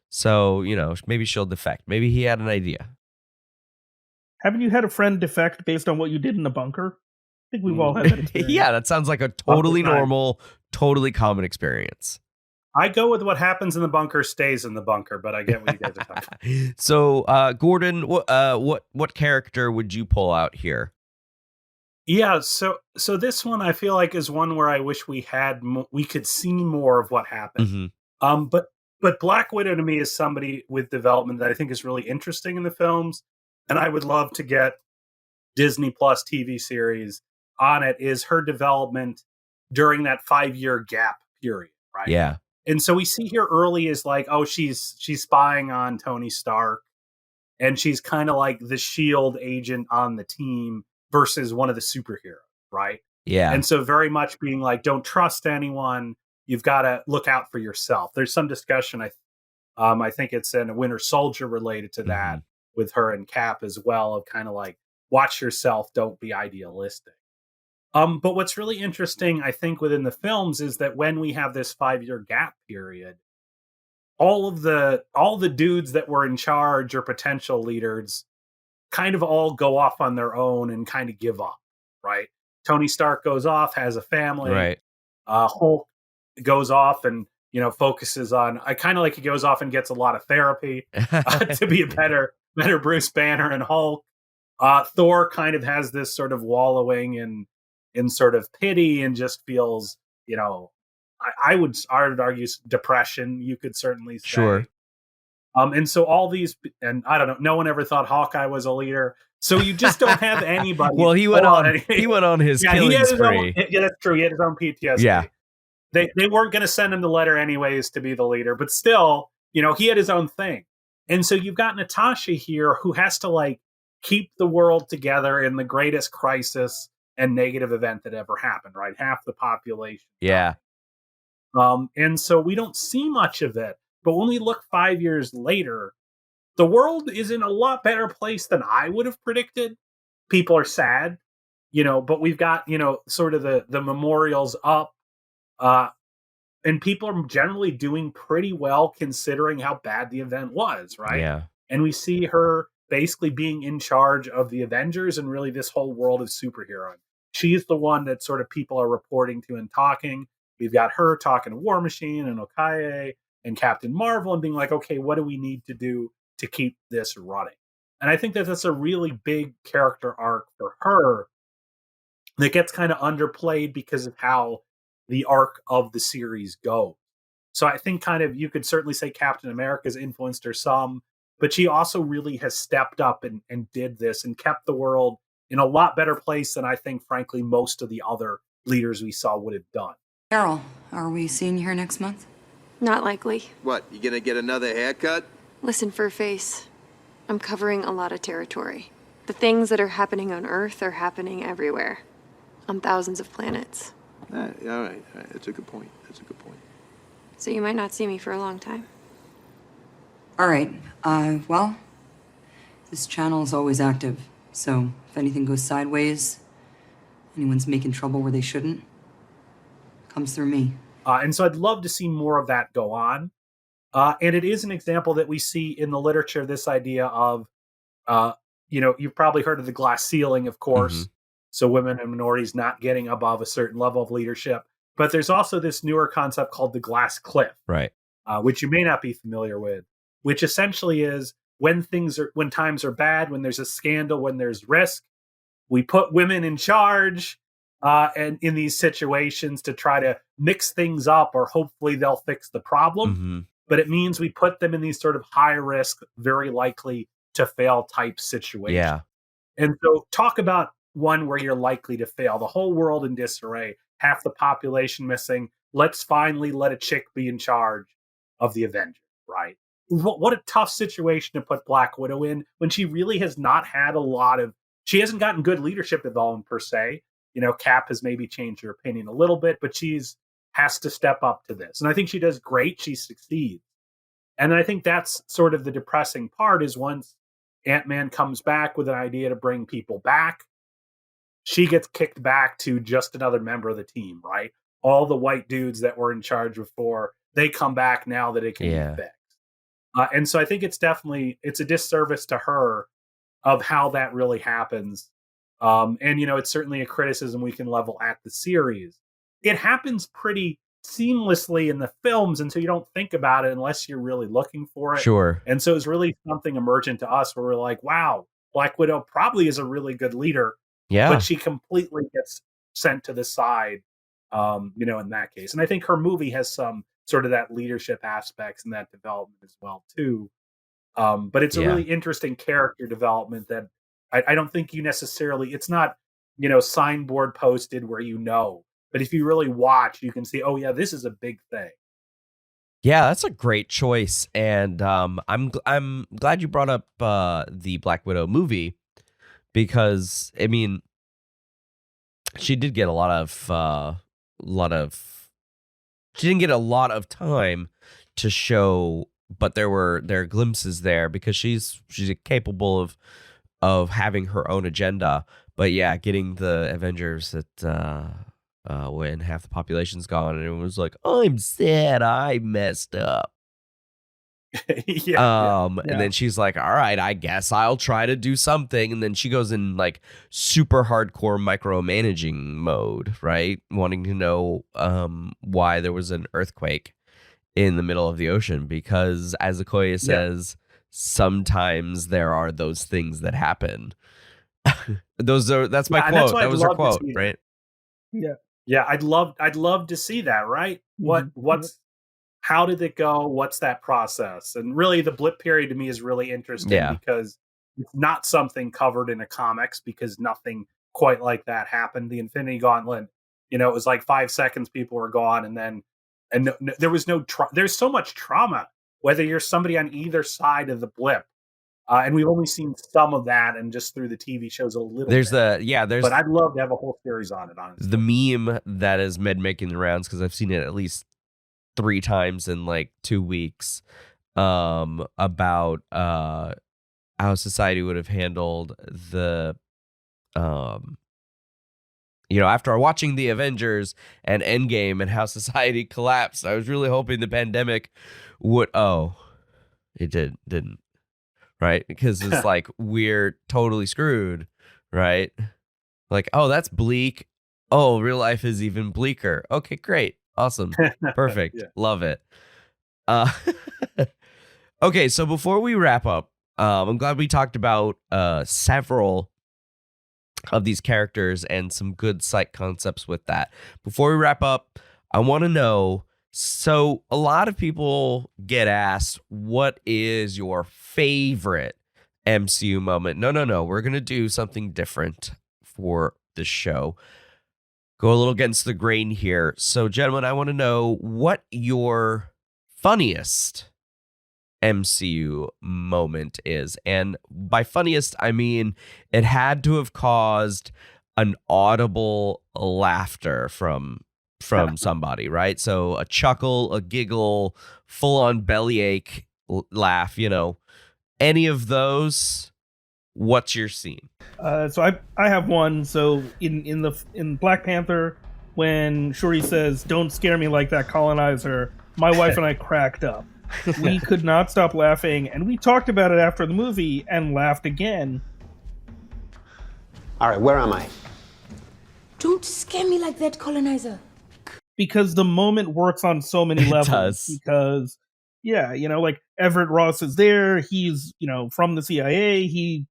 So, maybe she'll defect. Maybe he had an idea.
Haven't you had a friend defect based on what you did in a bunker? I think we've all had that experience.
Yeah, that sounds like a totally normal, totally common experience.
I go with what happens in the bunker stays in the bunker, but I get what you guys are talking about.
So, Gordon, what character would you pull out here?
Yeah, so this one I feel like is one where I wish we could see more of what happened.
Mm-hmm.
But Black Widow to me is somebody with development that I think is really interesting in the films, and I would love to get Disney Plus TV series on it. Is her development during that 5-year gap period, right?
Yeah.
And so we see here early is like, oh, she's spying on Tony Stark, and she's kind of like the shield agent on the team versus one of the superheroes, right?
Yeah.
And so very much being like, don't trust anyone. You've got to look out for yourself. There's some discussion, I think it's in a Winter Soldier related to that with her and Cap as well, of kind of like, watch yourself, don't be idealistic. But what's really interesting, I think, within the films is that when we have this 5-year gap period, all the dudes that were in charge or potential leaders kind of all go off on their own and kind of give up, right? Tony Stark goes off, has a family.
Right.
Hulk goes off and, focuses on, I kind of like he goes off and gets a lot of therapy to be a better Bruce Banner and Hulk. Thor kind of has this sort of wallowing in sort of pity and just feels, I would argue depression, you could certainly say.
Sure.
And so all these, and I don't know, no one ever thought Hawkeye was a leader. So you just don't have anybody.
Well, he went on his killing spree.
Yeah, that's true. He had his own PTSD.
Yeah.
They weren't going to send him the letter anyways to be the leader, but still, he had his own thing. And so you've got Natasha here who has to like keep the world together in the greatest crisis and negative event that ever happened, right? Half the population.
Yeah.
And so we don't see much of it. But when we look 5 years later, the world is in a lot better place than I would have predicted. People are sad, but we've got, sort of the memorials up. And people are generally doing pretty well considering how bad the event was, right?
Yeah.
And we see her basically being in charge of the Avengers and really this whole world of superheroes. She's the one that sort of people are reporting to and talking. We've got her talking to War Machine and Okoye and Captain Marvel and being like, okay, what do we need to do to keep this running? And I think that that's a really big character arc for her that gets kind of underplayed because of how the arc of the series goes. So I think kind of you could certainly say Captain America's influenced her some, but she also really has stepped up and did this and kept the world in a lot better place than I think, frankly, most of the other leaders we saw would have done.
Carol, are we seeing you here next month?
Not likely.
What, you gonna get another haircut?
Listen, Furface, I'm covering a lot of territory. The things that are happening on Earth are happening everywhere, on thousands of planets.
All right. That's a good point.
So you might not see me for a long time.
All right. Well, this channel is always active. So if anything goes sideways, anyone's making trouble where they shouldn't, comes through me.
And so I'd love to see more of that go on. And it is an example that we see in the literature, this idea of, you've probably heard of the glass ceiling, of course. Mm-hmm. So women and minorities not getting above a certain level of leadership. But there's also this newer concept called the glass cliff,
right?
Which you may not be familiar with, which essentially is when times are bad, when there's a scandal, when there's risk, we put women in charge and in these situations to try to mix things up, or hopefully they'll fix the problem.
Mm-hmm.
But it means we put them in these sort of high risk, very likely to fail type situations.
Yeah.
And so talk about one where you're likely to fail. The whole world in disarray, half the population missing. Let's finally let a chick be in charge of the Avengers, right? What a tough situation to put Black Widow in when she really has not had she hasn't gotten good leadership development per se. Cap has maybe changed her opinion a little bit, but has to step up to this. And I think she does great. She succeeds. And I think that's sort of the depressing part is once Ant-Man comes back with an idea to bring people back, she gets kicked back to just another member of the team, right? All the white dudes that were in charge before, they come back now that it can be fixed. And so I think it's a disservice to her of how that really happens. And, it's certainly a criticism we can level at the series. It happens pretty seamlessly in the films, and so you don't think about it unless you're really looking for it.
Sure.
And so it's really something emergent to us where we're like, wow, Black Widow probably is a really good leader.
Yeah.
But she completely gets sent to the side, in that case. And I think her movie has some sort of that leadership aspects and that development as well too. But it's a really interesting character development that I don't think you necessarily, it's not, signboard posted where but if you really watch, you can see, oh yeah, this is a big thing.
Yeah, that's a great choice, and I'm glad you brought up the Black Widow movie, because I mean, she did get she didn't get a lot of time to show, but there are glimpses there, because she's capable of having her own agenda. But yeah, getting the Avengers when half the population's gone, and it was like, I'm sad I messed up. And then she's like, all right, I guess I'll try to do something. And then she goes in like super hardcore micromanaging mode, right? Wanting to know why there was an earthquake in the middle of the ocean, because as Okoye says, sometimes there are those things that happen. That's my quote. That was her quote, right?
Yeah, I'd love to see that, right? How did it go? What's that process? And really, the blip period to me is really interesting because it's not something covered in a comics, because nothing quite like that happened. The Infinity Gauntlet, it was like 5 seconds, people were gone, and there was there's so much trauma, whether you're somebody on either side of the blip. And we've only seen some of that, and just through the TV shows a little bit. But I'd love to have a whole series on it, honestly.
The meme that is making the rounds, because I've seen it at least 3 times in like 2 weeks, about how society would have handled the after watching the Avengers and Endgame and how society collapsed. I was really hoping the pandemic would it didn't, right? Because it's like, we're totally screwed, right? Like, oh, that's bleak. Oh, real life is even bleaker. Okay, great. Awesome. Perfect. Love it. Okay, so before we wrap up, I'm glad we talked about several of these characters and some good psych concepts with that. Before we wrap up, I want to know, so a lot of people get asked, what is your favorite MCU moment? No. We're going to do something different for the show. Go a little against the grain here. So, gentlemen, I want to know what your funniest MCU moment is. And by funniest, I mean it had to have caused an audible laughter from somebody, right? So a chuckle, a giggle, full-on bellyache laugh, any of those. What's your scene?
So I have one. So in Black Panther, when Shuri says, "Don't scare me like that colonizer," my wife and I cracked up. We could not stop laughing, and we talked about it after the movie and laughed again.
All right, where am I?
Don't scare me like that colonizer.
Because the moment works on so many levels.
It does.
Because like Everett Ross is there. He's from the CIA. He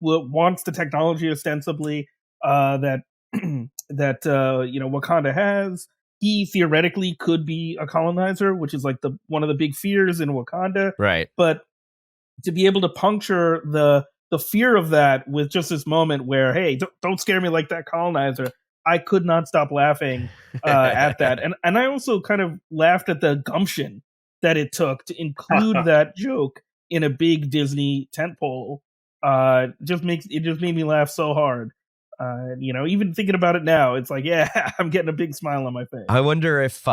wants the technology ostensibly that Wakanda has. He theoretically could be a colonizer, which is like one of the big fears in Wakanda.
Right.
But to be able to puncture the fear of that with just this moment where, hey, don't scare me like that colonizer, I could not stop laughing at that. And I also kind of laughed at the gumption that it took to include that joke in a big Disney tentpole. It just made me laugh so hard. Even thinking about it now, it's like, I'm getting a big smile on my face.
I wonder if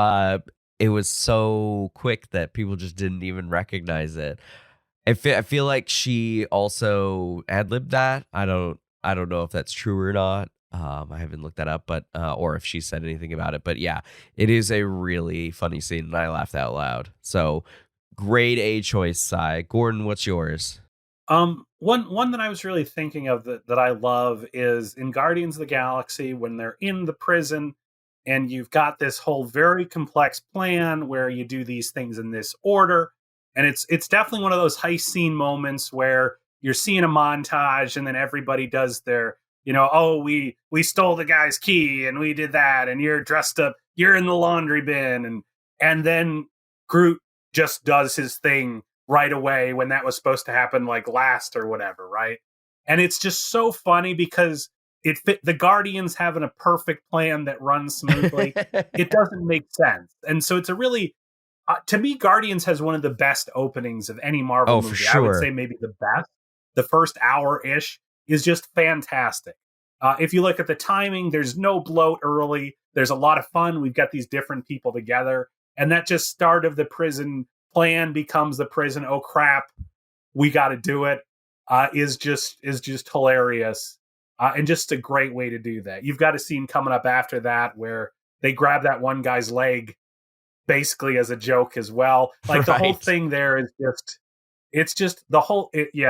it was so quick that people just didn't even recognize it. I feel like she also ad-libbed that. I don't know if that's true or not. I haven't looked that up, but or if she said anything about it. But yeah, it is a really funny scene, and I laughed out loud. So, grade A choice, Cy. Gordon, what's yours?
One that I was really thinking of that I love is in Guardians of the Galaxy, when they're in the prison and you've got this whole very complex plan where you do these things in this order. And it's definitely one of those heist scene moments where you're seeing a montage and then everybody does their, we stole the guy's key and we did that and you're dressed up, you're in the laundry bin. And then Groot just does his thing right away when that was supposed to happen like last or whatever, right? And it's just so funny because the Guardians having a perfect plan that runs smoothly. It doesn't make sense. And so it's a really, to me, Guardians has one of the best openings of any Marvel movie.
For sure.
I would say maybe the best. The first hour-ish is just fantastic. If you look at the timing, there's no bloat early. There's a lot of fun. We've got these different people together. And that just start of the prison plan becomes the prison. Oh, crap. We got to do it. Is just hilarious. And just a great way to do that. You've got a scene coming up after that where they grab that one guy's leg basically as a joke as well. Like the whole thing there is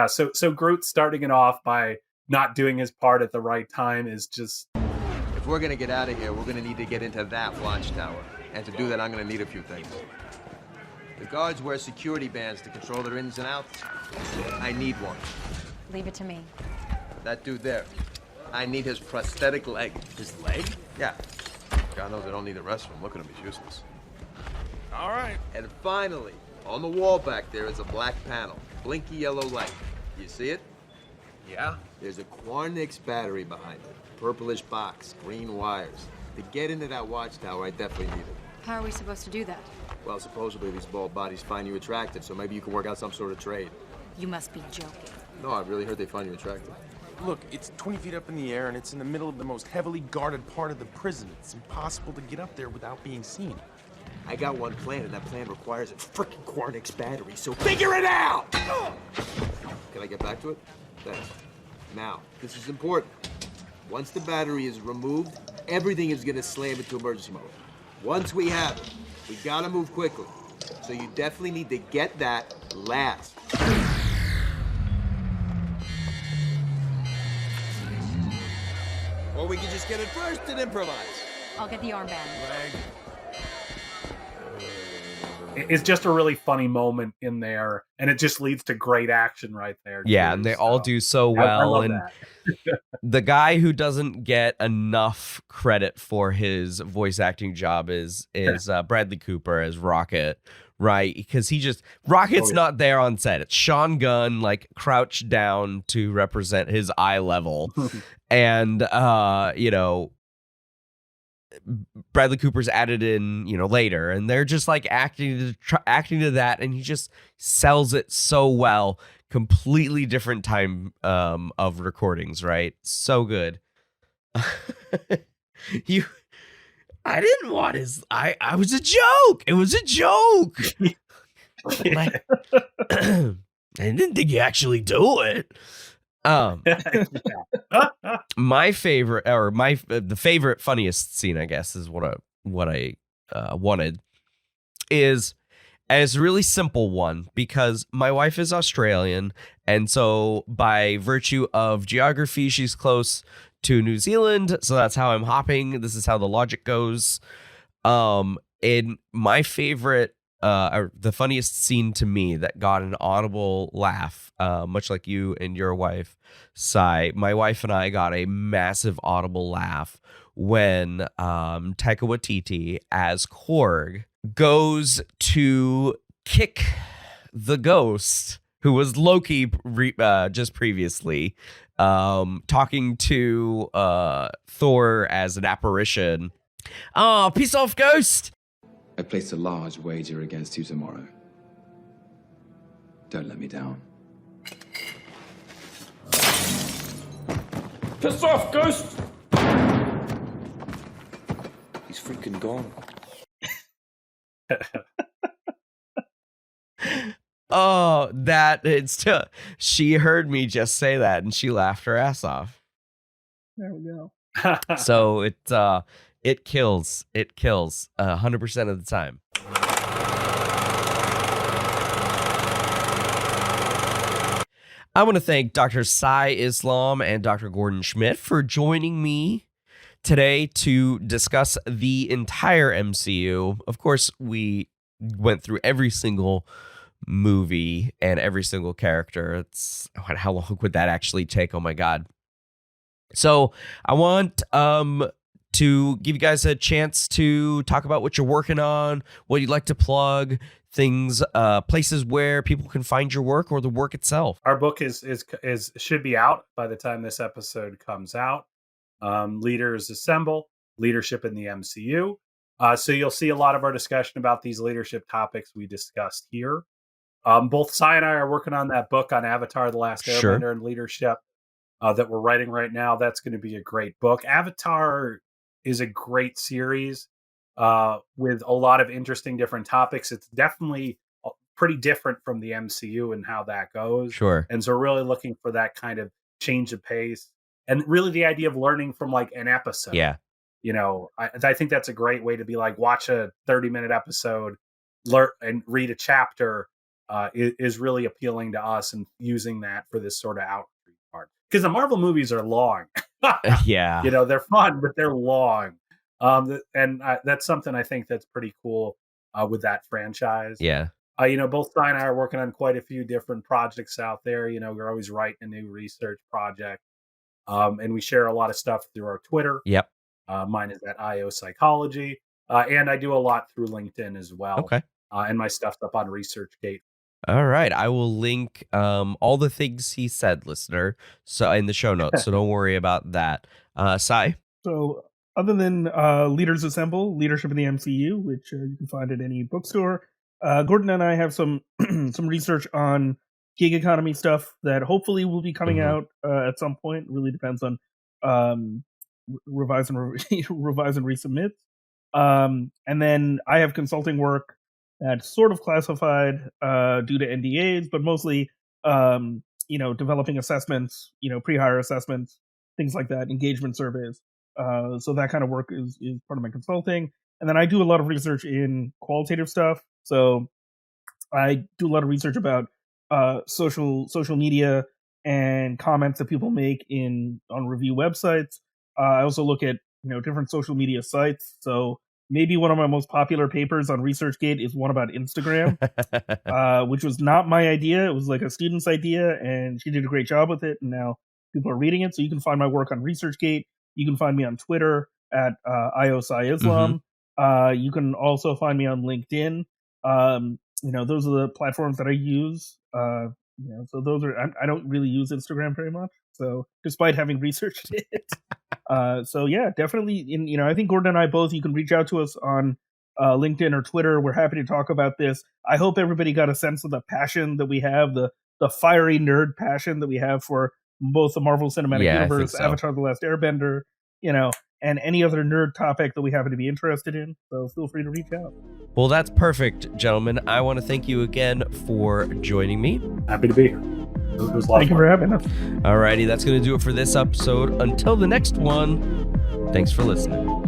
So Groot starting it off by not doing his part at the right time is just...
If we're gonna get out of here, we're gonna need to get into that watchtower. And to do that, I'm gonna need a few things. The guards wear security bands to control their ins and outs. I need one.
Leave it to me.
That dude there. I need his prosthetic leg. His leg? Yeah. God knows I don't need the rest of him. Look at him, he's useless. All right. And finally, on the wall back there is a black panel. Blinky yellow light. You see it? Yeah. There's a Quarnix battery behind it. Purplish box, green wires. To get into that watchtower, I definitely need it.
How are we supposed to do that?
Well, supposedly these bald bodies find you attractive, so maybe you can work out some sort of trade.
You must be joking.
No, I really heard they find you attractive.
Look, it's 20 feet up in the air, and it's in the middle of the most heavily guarded part of the prison. It's impossible to get up there without being seen.
I got one plan, and that plan requires a frickin' Quarnix battery, so figure it out! Can I get back to it? Thanks. Now, this is important. Once the battery is removed, everything is gonna slam into emergency mode. Once we have it, we gotta move quickly. So you definitely need to get that last. Or we can just get it first and improvise.
I'll get the armband.
It's just a really funny moment in there, and it just leads to great action right there.
Yeah, and they all do so well.
I love
and
that.
the guy who doesn't get enough credit for his voice acting job is Bradley Cooper as Rocket, right? Because Rocket's not there on set. It's Sean Gunn, like, crouched down to represent his eye level. And, Bradley Cooper's added in, later, and they're just like acting to that, and he just sells it so well. Completely different time of recordings, right? So good. I didn't want his. I was a joke. It was a joke. I didn't think you actually do it. My favorite, or the favorite funniest scene, I guess, is what I wanted, is a really simple one, because my wife is Australian, and so by virtue of geography, she's close to New Zealand, so that's how I'm hopping. This is how the logic goes. In my favorite, or the funniest scene to me that got an audible laugh, much like you and your wife, Sai, my wife and I got a massive audible laugh when Taika Waititi as Korg goes to kick the ghost who was Loki just previously, talking to Thor as an apparition. Oh, piss off, ghost!
I placed a large wager against you tomorrow. Don't let me down.
Piss off, ghost!
He's freaking gone.
Oh, she heard me just say that, and she laughed her ass off.
There we go.
So it kills 100% of the time. I want to thank Dr. Sai Islam and Dr. Gordon Schmidt for joining me today to discuss the entire MCU. Of course, we went through every single movie and every single character. How long would that actually take? Oh my God. So I want to give you guys a chance to talk about what you're working on, what you'd like to plug, things, places where people can find your work or the work itself.
Our book is should be out by the time this episode comes out. Leaders Assemble, Leadership in the MCU. So you'll see a lot of our discussion about these leadership topics we discussed here. Both Cy and I are working on that book on Avatar: The Last Airbender and leadership that we're writing right now. That's going to be a great book. Avatar is a great series with a lot of interesting different topics. It's definitely pretty different from the MCU and how that goes.
Sure.
And so we're really looking for that kind of change of pace and really the idea of learning from like an episode.
Yeah.
You know, I think that's a great way to be like, watch a 30-minute episode, learn and read a chapter is really appealing to us, and using that for this sort of outreach part. Because the Marvel movies are long.
Yeah.
You know, they're fun, but they're long. And that's something I think that's pretty cool with that franchise.
Yeah.
You know, both Cy and I are working on quite a few different projects out there. You know, we're always writing a new research project. And we share a lot of stuff through our Twitter.
Yep.
Mine is at IO Psychology. And I do a lot through LinkedIn as well.
Okay.
And my stuff's up on ResearchGate.
All right. I will link all the things he said, listener, so in the show notes. So don't worry about that. Cy?
So other than Leaders Assemble, Leadership in the MCU, which you can find at any bookstore, Gordon and I have some some research on gig economy stuff that hopefully will be coming out at some point. It really depends on revise and resubmit. And then I have consulting work that's sort of classified due to NDAs, but mostly you know, developing assessments, you know, pre-hire assessments, things like that, engagement surveys. So that kind of work is part of my consulting. And then I do a lot of research in qualitative stuff. So I do a lot of research about social media and comments that people make on review websites. I also look at, you know, different social media sites. So maybe one of my most popular papers on ResearchGate is one about Instagram, which was not my idea. It was like a student's idea, and she did a great job with it. And now people are reading it. So you can find my work on ResearchGate. You can find me on Twitter at IOSciIslam. You can also find me on LinkedIn. You know, those are the platforms that I use. You know, so those are, I don't really use Instagram very much. So despite having researched it. So yeah, definitely. You know, I think Gordon and I both, you can reach out to us on LinkedIn or Twitter. We're happy to talk about this. I hope everybody got a sense of the passion that we have, the fiery nerd passion that we have for both the Marvel Cinematic Universe, Avatar: The Last Airbender, you know, and any other nerd topic that we happen to be interested in. So feel free to reach out.
Well, that's perfect, gentlemen. I want to thank you again for joining me.
Happy to be here. It was a lot
Thank you for having us.
Alrighty, that's going to do it for this episode. Until the next one, thanks for listening.